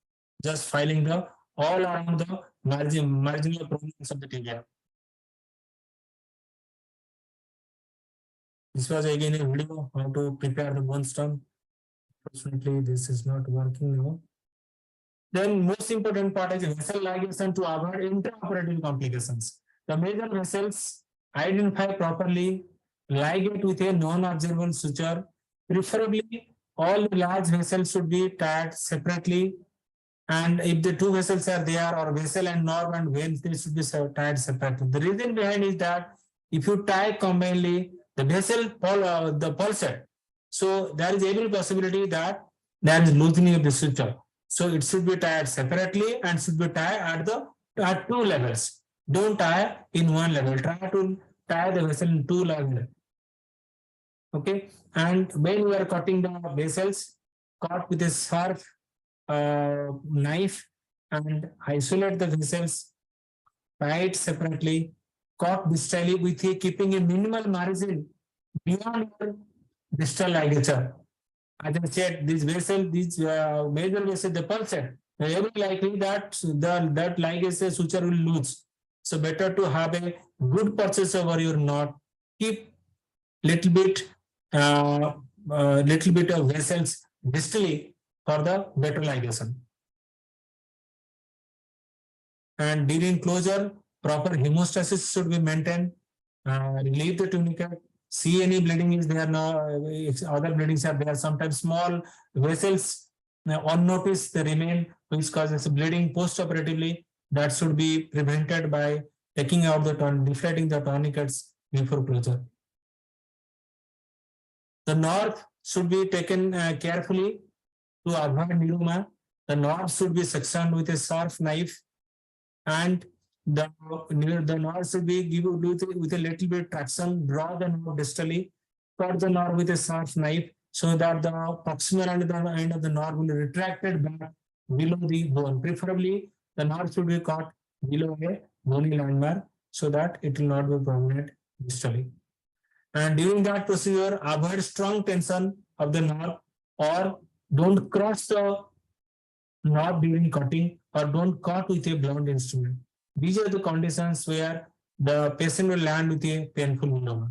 just filing the all around the marginal prominence of the tibia. This was again a video how to prepare the bone stump. Fortunately, this is not working now. Then most important part is vessel ligation to avoid intraoperative complications. The major vessels identify properly, ligate with a non-observable suture. Preferably, all the large vessels should be tied separately. And if the two vessels are there, or vessel and nerve and veins, they should be tied separately. The reason behind is that if you tie combinedly, the vessel the pulsate, so there is every possibility that there is loosening of the suture. So it should be tied separately and should be tied at two levels. Don't tie in one level. Try to tie the vessel in two levels. Okay. And when you are cutting the vessels, cut with a sharp knife and isolate the vessels, tie it separately, cut distally with keeping a minimal margin beyond your distal ligature. As I said, these major vessels, the pulsate, very likely that that ligature suture will lose. So better to have a good purchase over your knot. Keep little bit of vessels distally for the better ligation. And during closure, proper hemostasis should be maintained. Relieve the tunicate. See any bleeding is there now. If other bleedings are there, sometimes small vessels unnoticed they remain, which causes bleeding post-operatively. That should be prevented by taking out the deflating the tourniquets before closure. The nerve should be taken carefully to avoid neuroma. The nerve should be sectioned with a sharp knife, and the nerve should be given with a little bit traction. Draw the nerve distally, cut the nerve with a sharp knife so that the proximal end of the nerve will be retracted back below the bone. Preferably, the nerve should be cut below a bony landmark so that it will not be prominent distally. And during that procedure, avoid strong tension of the nerve, or don't cross the nerve during cutting, or don't cut with a blunt instrument. These are the conditions where the patient will land with a painful neuroma.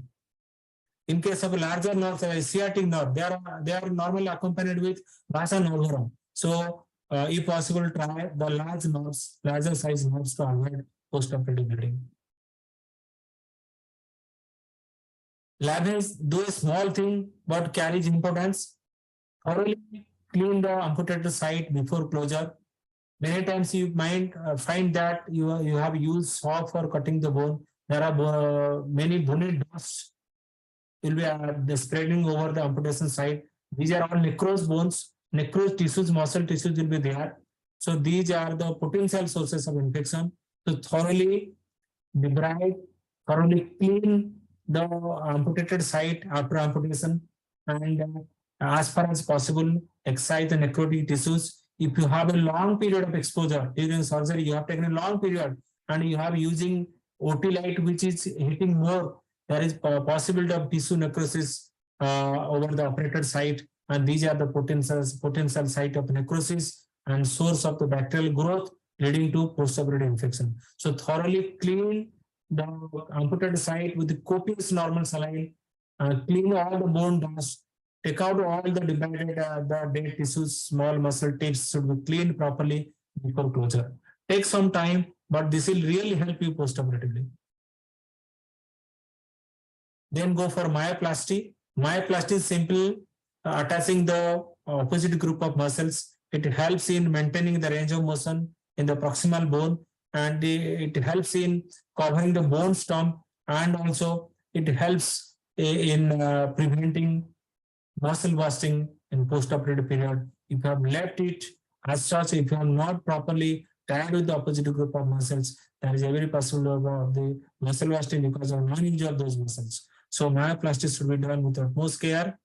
In case of a larger nerve, sciatic nerve, they are normally accompanied with vasa nervorum. So, if possible, try the larger size nerves to avoid post-operative bleeding. Lavage, though a small thing, but carries importance. Thoroughly clean the amputated site before closure. Many times you might find that you have used saw for cutting the bone. There are many bony dusts will be spreading over the amputation site. These are all necrosed bones, necrosed tissues, muscle tissues will be there. So these are the potential sources of infection. So thoroughly debride, thoroughly clean the amputated site after amputation, and as far as possible, excise the necrotic tissues. If you have a long period of exposure during surgery, you have taken a long period and you have using OT light which is hitting more, there is a possibility of tissue necrosis over the operated site, and these are the potential site of necrosis and source of the bacterial growth leading to postoperative infection. So thoroughly clean the amputated site with the copious normal saline, clean all the bone dust, take out all the divided the dead tissues, small muscle tips should be cleaned properly before closure. Take some time, but this will really help you postoperatively. Then go for myoplasty. Myoplasty is simple, attaching the opposite group of muscles. It helps in maintaining the range of motion in the proximal bone, and it helps in covering the bone stump, and also it helps in preventing muscle busting in postoperative period. If you have left it as such, if you have not properly tied with the opposite group of muscles, there is every possibility of the muscle wasting because of non-injury of those muscles. So myoplasty should be done with utmost care.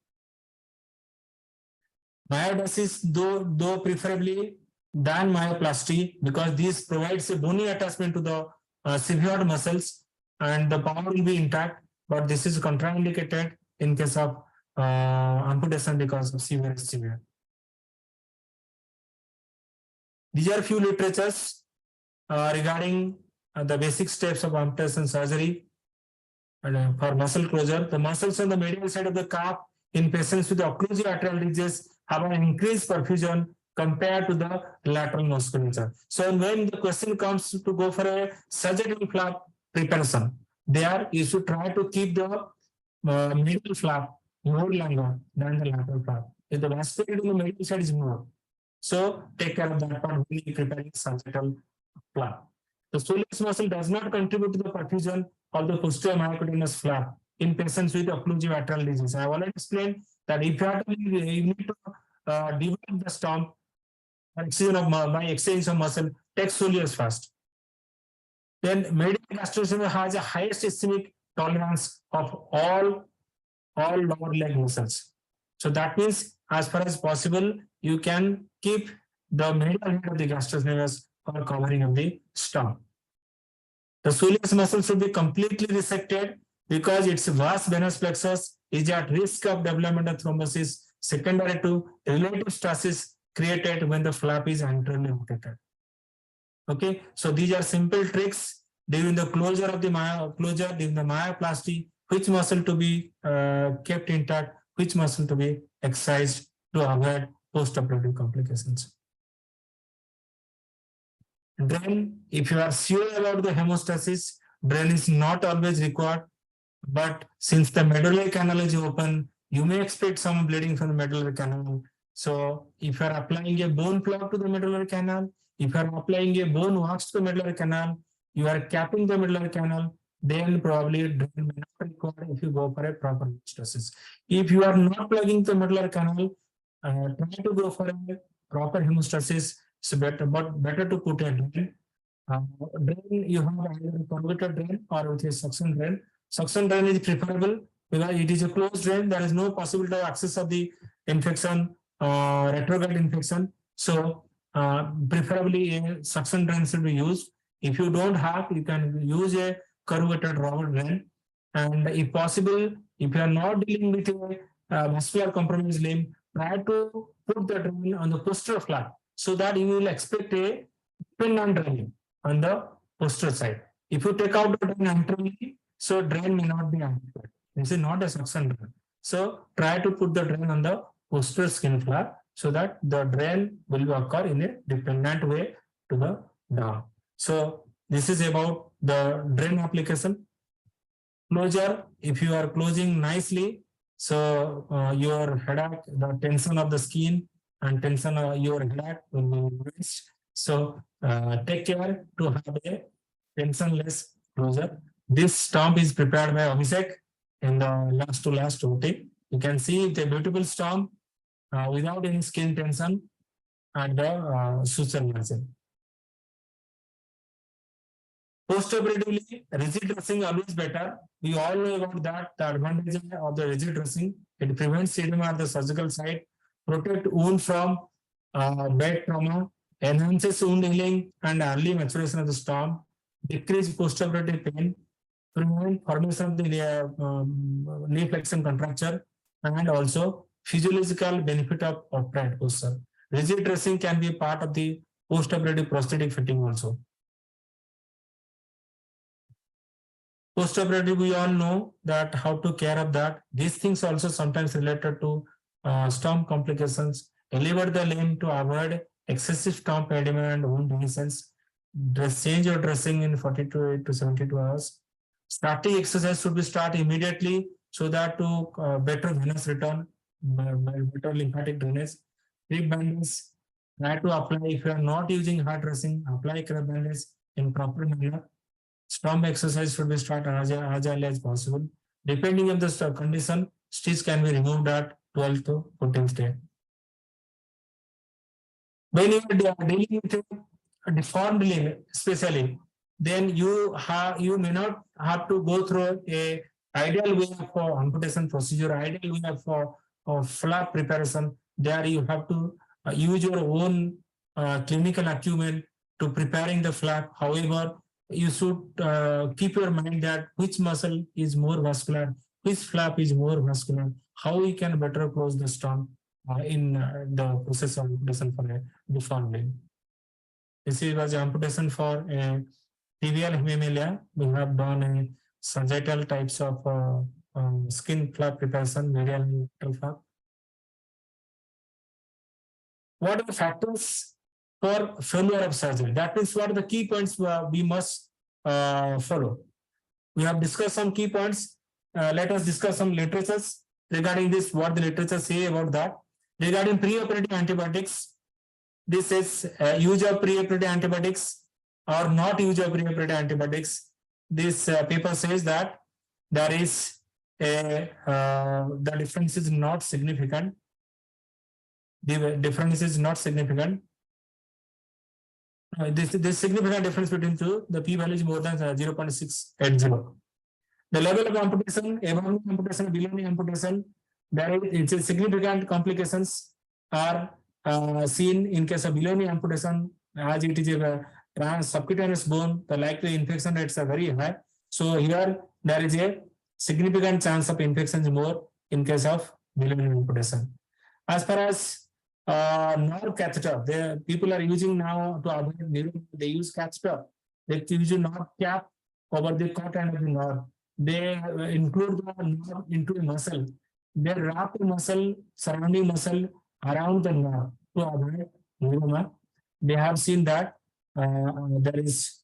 Myodosis, though preferably than myoplasty, because this provides a bony attachment to the severe muscles and the power will be intact, but this is contraindicated in case of amputation because of severe. These are few literatures regarding the basic steps of amputation surgery and for muscle closure. The muscles on the medial side of the calf in patients with occlusive arterial disease have an increased perfusion compared to the lateral musculature. So when the question comes to go for a surgical flap preparation, there you should try to keep the medial flap more longer than the lateral flap. If the vascularity on the medial side is more, so take care of that part when you preparing surgical flap. The soleus muscle does not contribute to the perfusion of the posterior myocutaneous flap in patients with occlusive arterial disease. I have already explained that if you need to develop the stomp by extension of muscle, take soleus first. Then medial gastrocnemius has the highest ischemic tolerance of all lower leg muscles. So that means as far as possible, you can keep the medial head of the gastrocnemius for covering of the stomp. The soleus muscle should be completely resected because its vast venous plexus is at risk of development of thrombosis secondary to relative stasis created when the flap is anteriorly rotated. Okay, so these are simple tricks during the closure of the during the myoplasty, which muscle to be kept intact, which muscle to be excised to avoid post-operative complications. Drain, if you are sure about the hemostasis, drain is not always required, but since the medullary canal is open, you may expect some bleeding from the medullary canal. So if you are applying a bone plug to the medullary canal, if you are applying a bone wax to the medullary canal, you are capping the medullary canal, then probably drain may not required if you go for a proper hemostasis. If you are not plugging the medullary canal, try to go for a proper hemostasis. So better to put a drain. Drain, you have either a convoluted drain or with a suction drain. Suction drain is preferable because it is a closed drain. There is no possibility of access of the infection, retrograde infection. So preferably a suction drain should be used. If you don't have, you can use a curvated rubber drain. And if possible, if you are not dealing with a muscular compromised limb, try to put the drain on the posterior flap so that you will expect a dependent draining on the posterior side. If you take out the drain anteriorly, so drain may not be adequate. This is not a suction drain. So try to put the drain on the posterior skin flap so that the drain will occur in a dependent way to the down. So this is about the drain application. Closure, if you are closing nicely, so your headache, the tension of the skin and tension of your headache will be released. So take care to have a tensionless closure. This stomp is prepared by Abhishek in the last OT. You can see the beautiful stomp without any skin tension at the suture margin. Post-operatively, rigid dressing always better. We all know about that, the advantage of the rigid dressing. It prevents edema at the surgical site, protect wound from bed trauma, enhances wound healing and early maturation of the stomp, decrease post-operative pain, prevent formation of the knee flexion contracture, and also physiological benefit of upright posture. Rigid dressing can be part of the post-operative prosthetic fitting also. Post-operative, we all know that how to care of that. These things also sometimes related to stomp complications. Elevate the limb to avoid excessive stomp edema and wound dehiscence. Change your dressing in 42 to 72 hours. Starting exercise should be start immediately so that to better venous return, better lymphatic drainage. Crepe bandage, try to apply. If you are not using hard dressing, apply crepe bandage in proper manner. Stomp exercise should be started as early as possible. Depending on the condition, stitch can be removed at 12th to 14th day. When you are dealing with deformed limb, especially, then you may not have to go through a ideal way for amputation procedure, ideal way for flap preparation. There you have to use your own clinical acumen to preparing the flap. However, you should keep your mind that which muscle is more vascular, which flap is more vascular, how we can better close the stone in the process of amputation for a deformed limb. This was amputation for a tibial hemimelia. We have done a sagittal types of skin flap preparation, medial and lateral flap. What are the factors for failure of surgery? That is what are the key points we must follow. We have discussed some key points. Let us discuss some literatures regarding this, what the literature say about that. Regarding preoperative antibiotics, this is use of preoperative antibiotics or not use of preoperative antibiotics. This paper says that there is the difference is not significant. The difference is not significant. This significant difference between two, the p-value is more than 0.680. The level of amputation, above amputation, below amputation, there is significant complications are seen in case of below amputation, as it is a subcutaneous bone, the likely infection rates are very high. So here there is a significant chance of infections more in case of below amputation. As far as nerve catheter, the people are using now to avoid needle, they use catheter. They use a nerve cap over the cut end of the nerve. They include the nerve into a muscle. They wrap the muscle, surrounding muscle around the nerve to avoid neuroma. They have seen that there is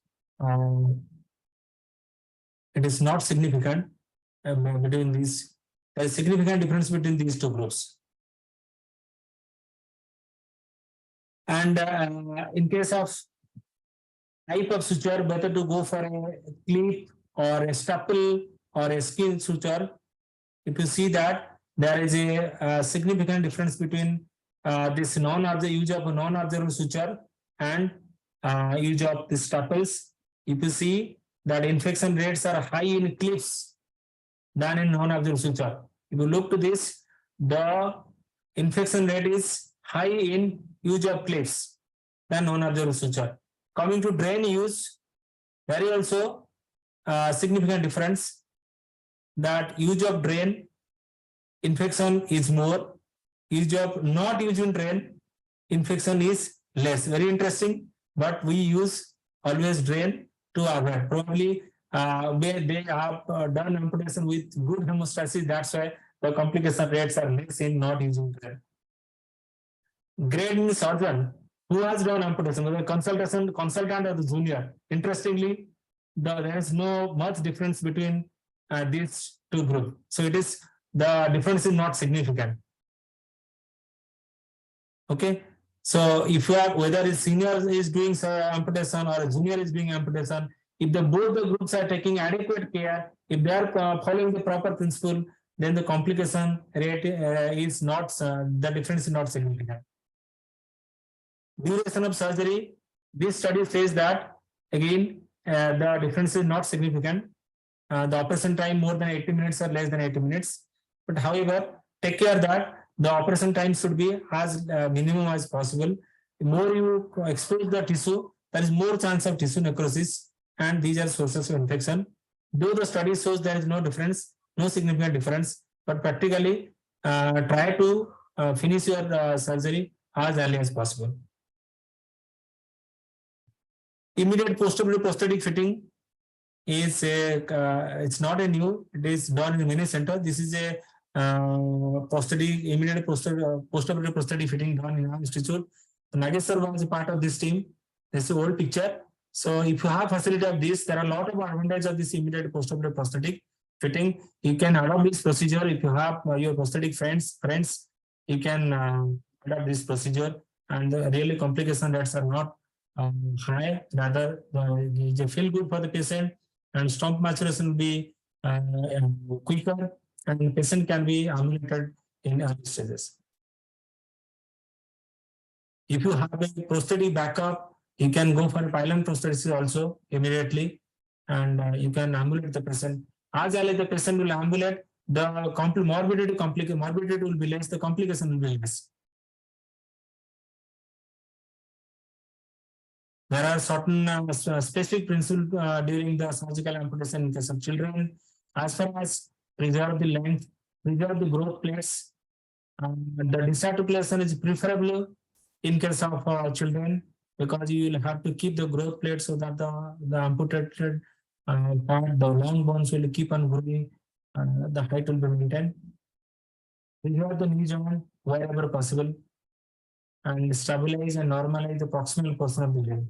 it is not significant between these. There is significant difference between these two groups. And in case of type of suture, better to go for a clip or a staple or a skin suture. If you see that there is a significant difference between this use of non-observable suture and use of the staples. If you see that infection rates are high in clips than in non-observable suture. If you look to this, the infection rate is high in use of clips than non-observable suture. Coming to drain use, there is also significant difference that use of drain infection is more, use of not using drain infection is less. Very interesting, but we use always drain to avoid. Probably they have done amputation with good hemostasis, that's why the complication rates are less in not using drain. Grade in surgeon who has done amputation, whether consultant or the junior. Interestingly, there is no much difference between these two groups. So it is the difference is not significant. Okay. So if you are whether a senior is doing amputation or a junior is doing amputation, if both the groups are taking adequate care, if they are following the proper principle, then the complication rate is not the difference is not significant. Duration of surgery, this study says that again the difference is not significant. The operation time more than 80 minutes or less than 80 minutes. But however, take care that the operation time should be as minimum as possible. The more you expose the tissue, there is more chance of tissue necrosis, and these are sources of infection. Though the study shows there is no difference, no significant difference, but practically try to finish your surgery as early as possible. Immediate postoperative prosthetic fitting is it's not a new, it is done in many centers. This is a immediate postoperative prosthetic fitting done in our institute. Nageswar was a part of this team. This is an old picture. So if you have facility of this, there are a lot of advantages of this immediate postoperative prosthetic fitting. You can adopt this procedure. If you have your prosthetic friends, you can adopt this procedure, and really complication rates are not high. Rather, they feel good for the patient, and stump maturation will be quicker, and the patient can be ambulated in early stages. If you have a prosthetic backup, You can go for pylon prosthesis also immediately, and you can ambulate the patient. As early the patient will ambulate, the morbidity will be less, the complication will be less. There are certain specific principles during the surgical amputation in case of children, as far as preserve the length, preserve the growth plates. The disarticulation is preferable in case of children, because you will have to keep the growth plate so that the amputated part, the long bones will keep on growing, the height will be maintained. Preserve the knee joint wherever possible, and stabilize and normalize the proximal portion of the limb.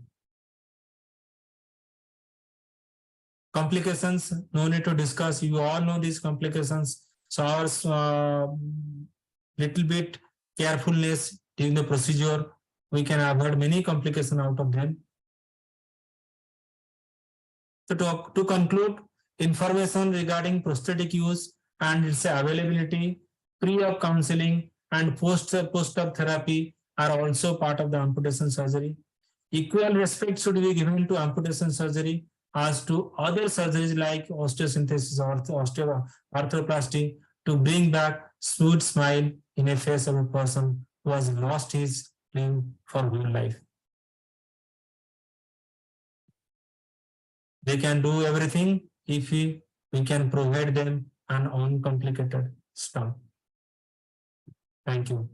Complications, no need to discuss. You all know these complications. So our little bit carefulness during the procedure, we can avoid many complications out of them. So to conclude, information regarding prosthetic use and its availability, pre-op counseling and post-op therapy are also part of the amputation surgery. Equal respect should be given to amputation surgery as to other surgeries like osteosynthesis or arthroplasty, to bring back smooth smile in a face of a person who has lost his limb for real life. They can do everything if we can provide them an uncomplicated stump. Thank you.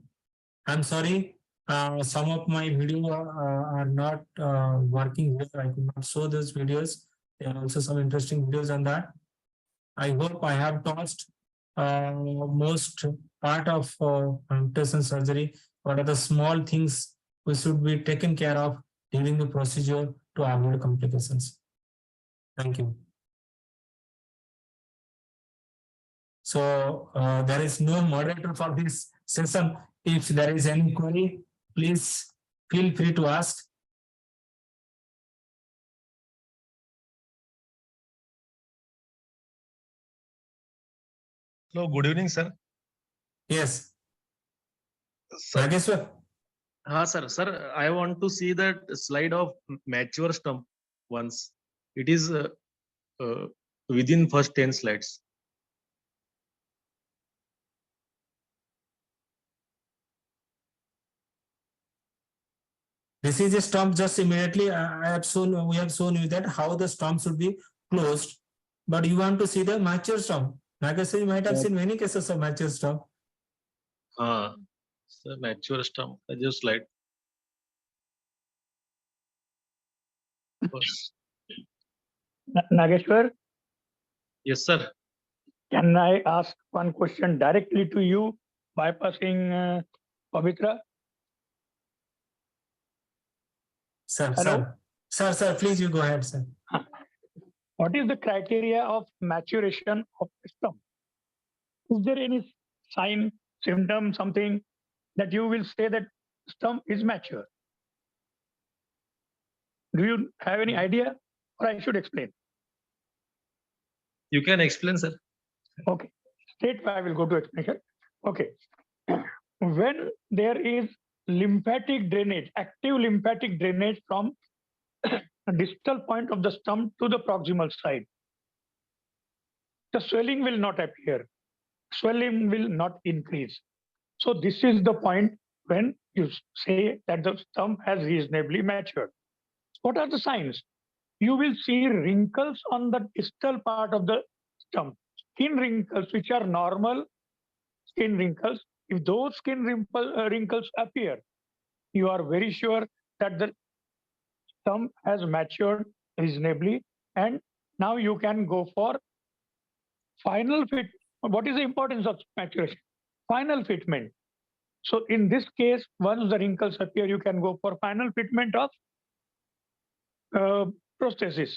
I'm sorry, some of my videos are not working well. I could not show those videos. There are also some interesting videos on that. I hope I have touched most part of amputation surgery. What are the small things we should be taken care of during the procedure to avoid complications? Thank you. So there is no moderator for this session. If there is any query, please feel free to ask. Hello, good evening, sir. Yes. Sir, Nageshwar. sir, I want to see that slide of mature stump once. It is within first 10 slides. This is a stump. Just immediately we have shown you that how the stump should be closed, but you want to see the mature stump. Nageshwar, you might have seen many cases of mature stump. Sir, mature stump. I just slide. Nageshwar, Yes, sir. can I ask one question directly to you, bypassing Pavitra? Hello? Sir, please you go ahead, sir. What is the criteria of maturation of the stump? Is there any sign, symptom, something that you will say that stump is mature? Do you have any idea, or I should explain? You can explain, sir. Okay, straight I will go to explanation. Okay, when there is lymphatic drainage, active lymphatic drainage from a distal point of the stump to the proximal side, the swelling will not appear, swelling will not increase. So this is the point when you say that the stump has reasonably matured. What are the signs? You will see wrinkles on the distal part of the stump, skin wrinkles which are normal skin wrinkles. If those skin wrinkles appear, you are very sure that the stump has matured reasonably, and now you can go for final fit. What is the importance of maturation? Final fitment. So in this case, once the wrinkles appear, you can go for final fitment of prosthesis.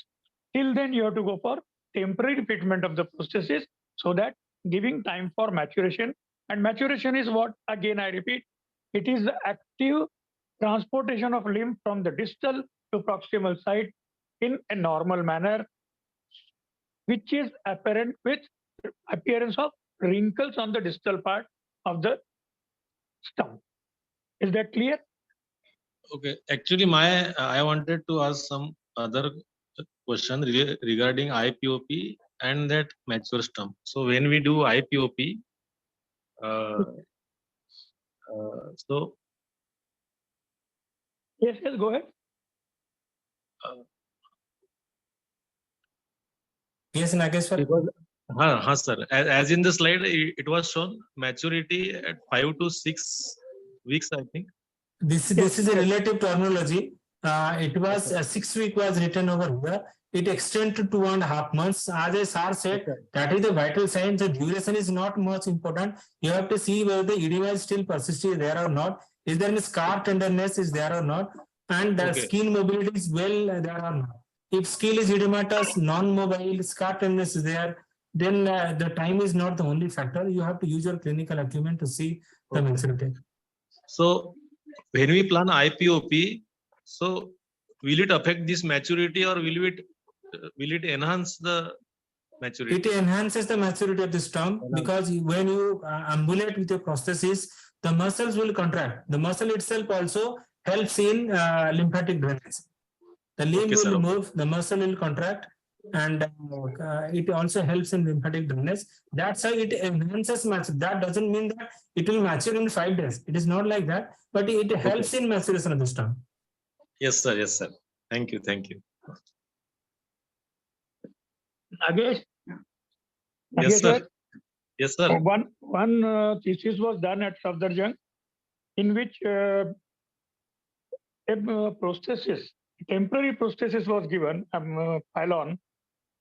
Till then, you have to go for temporary fitment of the prosthesis, so that giving time for maturation. And maturation is what? Again, I repeat, it is the active transportation of limb from the distal to proximal side in a normal manner, which is apparent with appearance of wrinkles on the distal part of the stump. Is that clear? Okay, actually, I wanted to ask some other question regarding IPOP and that mature stump. So when we do IPOP, uh, so Yes, yes, go ahead. Yes, Nageshwar. because, sir, as in the slide, it was shown maturity at 5 to 6 weeks, I think. This is a relative terminology. It was 6 week was written over here. It extended to 2.5 months. As a sir said, that is the vital sign. The duration is not much important. You have to see whether the edema is still persisting there or not. Is there any scar tenderness is there or not? And the Okay. skin mobility is well there or not. If skin is edematous, non-mobile, scar tenderness is there, then the time is not the only factor. You have to use your clinical acumen to see the maturity. So when we plan IPOP, so will it affect this maturity or will it enhance the maturity? It enhances the maturity of the stump because when you ambulate with your prosthesis, the muscles will contract. The muscle itself also helps in lymphatic drainage. The limb Okay, sir, will okay. move, the muscle will contract, and it also helps in lymphatic drainage. That's how it enhances maturity. That doesn't mean that it will mature in 5 days. It is not like that, but it helps in maturation of the stump. Yes, sir. Yes, sir. Thank you. Thank you. Nagesh? Yes, sir. Nageshwar? Yes, sir. One thesis was done at Safdarjung in which a prosthesis, temporary prosthesis was given, pylon,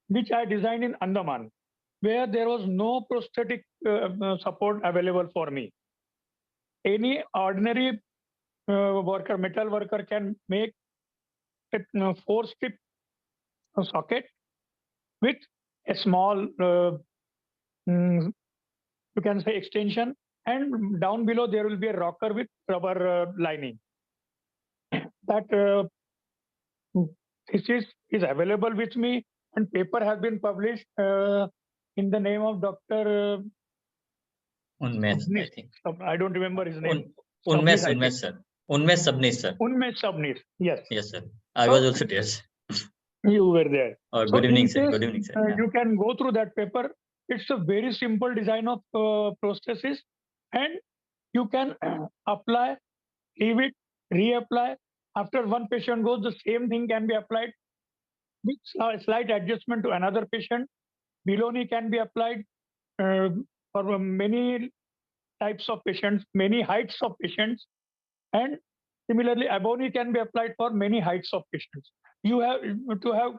which I designed in Andaman, where there was no prosthetic support available for me. Any ordinary worker, metal worker can make a 4-strip socket with a small, you can say extension, and down below there will be a rocker with rubber lining. That thesis is available with me, and paper has been published in the name of Dr. Unmesh, I Sabnis. think. I don't remember his name. Unmesh, Sabnis, I think. Unmesh, sir. Unmesh Sabnis, sir. Unmesh Sabnis, yes. Yes, sir. I was also there. You were there. Oh, So good evening, in sir. case, Good evening, sir. Yeah. you can go through that paper. It's a very simple design of prosthesis, and you can apply, leave it, reapply. After one patient goes, the same thing can be applied with a slight adjustment to another patient. Below knee can be applied for many types of patients, many heights of patients, and similarly, above knee can be applied for many heights of patients. You have to have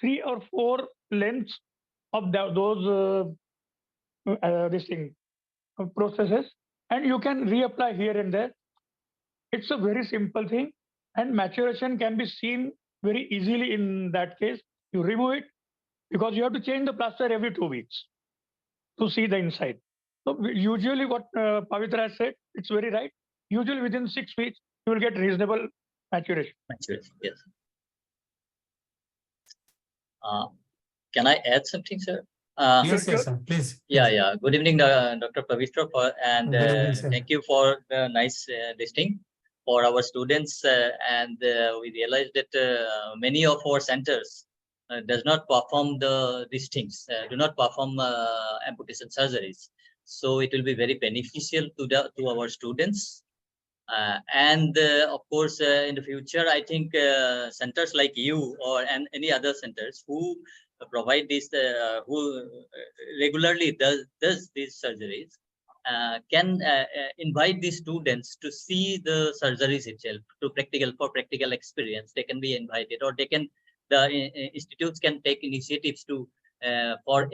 3 or 4 lengths of those this thing processes, and you can reapply here and there. It's a very simple thing, and maturation can be seen very easily in that case. You remove it because you have to change the plaster every 2 weeks to see the inside. So usually what Pavitra has said, it's very right. Usually within 6 weeks, you will get reasonable maturation. Maturation, yes. Can I add something, sir? Yes, yes, sir. Please. Yeah, yeah. Good evening, Dr. Pavitra, and Good evening, sir. thank you for the nice listing for our students. And we realized that many of our centers does not perform these things, do not perform amputation surgeries. So it will be very beneficial to our students. And of course, in the future, I think centers like you and any other centers who provide this, who regularly does these surgeries, can invite the students to see the surgeries itself, for practical experience. They can be invited, or the institutes can take initiatives to for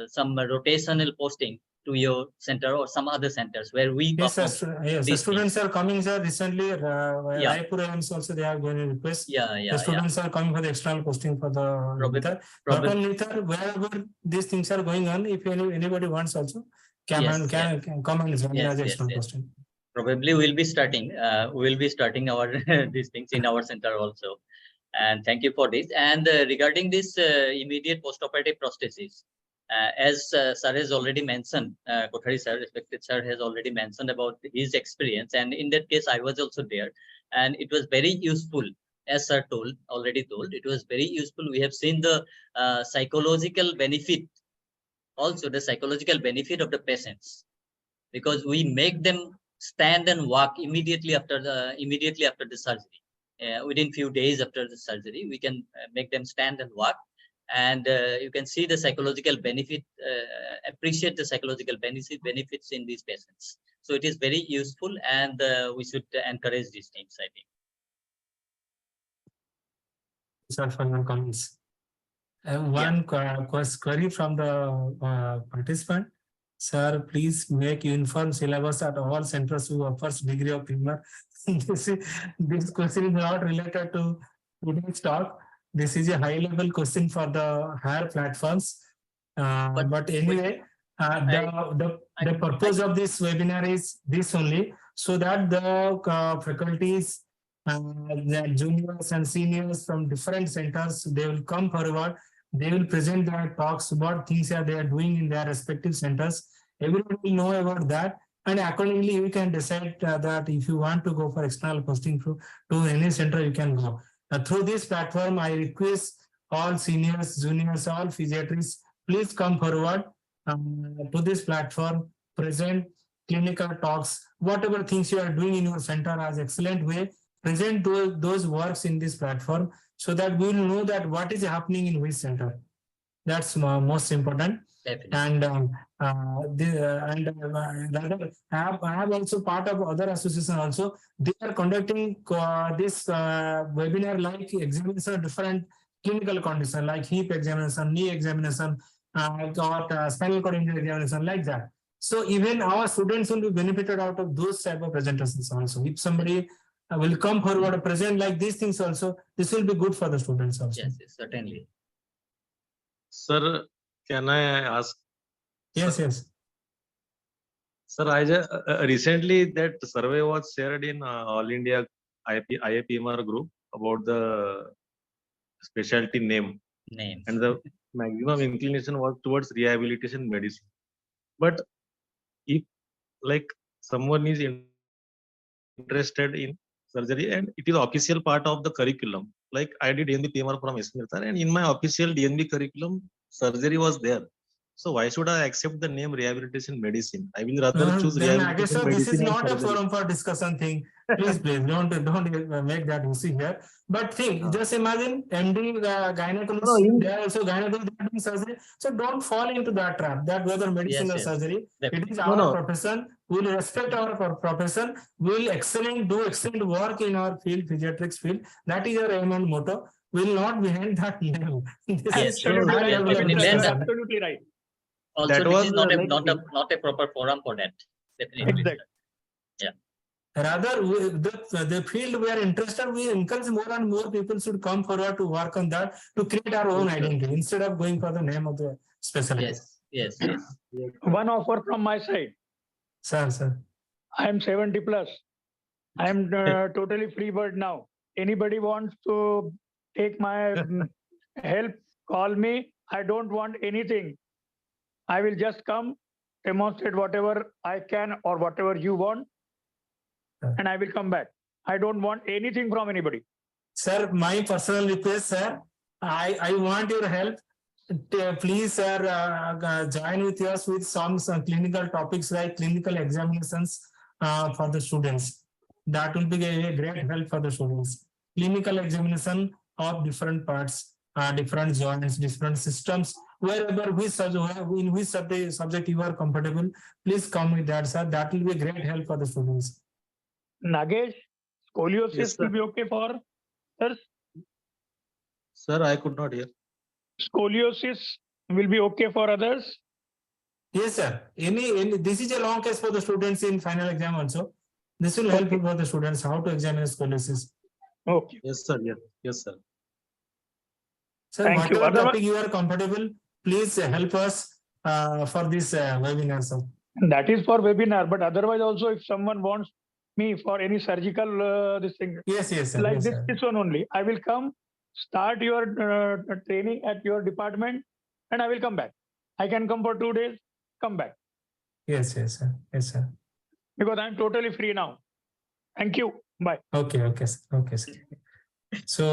some rotational posting to your center or some other centers where we Yes, perform. sir. Yes, the students are coming, sir. Recently, Yeah. Raipur AIMS also they have given a request. Yeah. The students are coming for the external posting for the NITAR. Not only NITAR, wherever these things are going on, if anybody wants also, can come and join as external posting. Probably we'll be starting. Our these things in our center also. And thank you for this. And regarding this immediate postoperative prosthesis, As sir has already mentioned, Kothari sir, respected sir, has already mentioned about his experience, and in that case, I was also there, and it was very useful. As sir already told, it was very useful. We have seen the psychological benefit, also the psychological benefit of the patients, because we make them stand and walk immediately after the surgery. Within few days after the surgery, we can make them stand and walk, and you can see the psychological benefit, appreciate the psychological benefits in these patients. So it is very useful, and we should encourage these things, I think. Sir, for your comments. One query from the participant. Sir, please make uniform syllabus at all centers who offers degree of PMR. This question is not related to today's talk. This is a high level question for the higher platforms. But anyway, the purpose of this webinar is this only, so that the faculties, the juniors and seniors from different centers, they will come forward. They will present their talks, what things they are doing in their respective centers. Everyone will know about that, and accordingly you can decide that if you want to go for external posting to any center, you can go. Through this platform, I request all seniors, juniors, all physiatrists, please come forward to this platform, present clinical talks, whatever things you are doing in your center as excellent way, present those works in this platform, so that we will know that what is happening in which center. That's most important. Definitely. And I have also part of other association also. They are conducting this webinar like examination of different clinical condition, like hip examination, knee examination, or spinal cord injury examination, like that. So even our students will be benefited out of those type of presentations also. If somebody will come forward and present like these things also, this will be good for the students also. Yes, yes, certainly. Sir, can I ask? Yes, yes. Sir, I just, recently that survey was shared in All India IAPMR group about the specialty name, Name. and the maximum inclination was towards rehabilitation medicine. But if like someone is interested in surgery and it is official part of the curriculum, like I did DNB PMR from SVNIRTAR, and in my official DNB curriculum, surgery was there. So why should I accept the name rehabilitation medicine? I will rather choose Then I guess rehabilitation so. This is medicine and not a surgery. forum for discussion thing. Please, don't make that issue here. But think, just imagine MD gynecologist, they are also gynecologists doing surgery. So don't fall into that trap. That whether medicine Yes, or yes. surgery, it is No, our no. profession. We will respect our profession. We will do excellent work in our field, pediatrics field. That is our aim and motto. We will not behind that name. This Yes, is Absolutely high right. level of definitely. You're discussion. absolutely right. Also, That this was is not like not a proper forum for that. Definitely. Exactly. Rather, the field we are interested, we encourage more and more people should come forward to work on that, to create our own identity instead of going for the name of the specialty. Yes, yes, yes. One offer from my side. Sir. I am 70 plus. I am totally free bird now. Anybody wants to take my help, call me. I don't want anything. I will just come, demonstrate whatever I can or whatever you want, and I will come back. I don't want anything from anybody. Sir, my personal request, sir, I want your help. Please, sir, join with us with some clinical topics like clinical examinations for the students. That will be a great help for the students. Clinical examination of different parts, different joints, different systems, wherever in which subject you are comfortable, please come with that, sir. That will be a great help for the students. Nagesh, scoliosis Yes, sir. will be okay for us. Sir, I could not hear. Scoliosis will be okay for others. Yes, sir. This is a long case for the students in final exam also. This will help for the students how to examine scoliosis. Okay. Yes, sir. Yes, sir. Sir, Thank you. whatever Otherwise- topic you are comfortable, please help us for this webinar, sir. That is for webinar, but otherwise also if someone wants me for any surgical this thing, Yes, sir. like Yes, this, sir. this one only, I will come, start your training at your department, and I will come back. I can come for 2 days, come back, Yes, yes, sir. Yes, sir. because I'm totally free now. Thank you. Bye. Okay, okay, sir. Okay, sir. So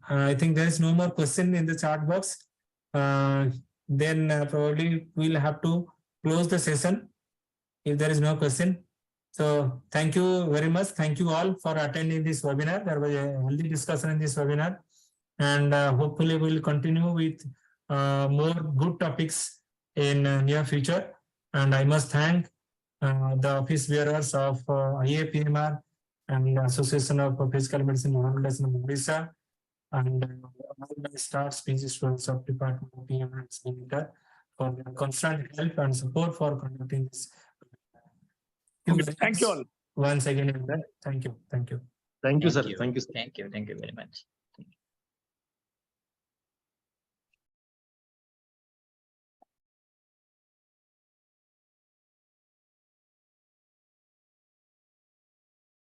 I think there is no more question in the chat box. Then probably we'll have to close the session if there is no question. So thank you very much. Thank you all for attending this webinar. There was a healthy discussion in this webinar, and hopefully we'll continue with more good topics in near future. And I must thank the office bearers of IAPMR and Association of Physical Medicine Rehabilitation of Odisha, and all the staff, species students of Department of PM and SVNIRTAR for their constant help and support for conducting this. Okay, thank you all. Once again, thank you. Thank you. Thank you, sir. Thank you. Thank you, sir. Thank you. Thank you very much.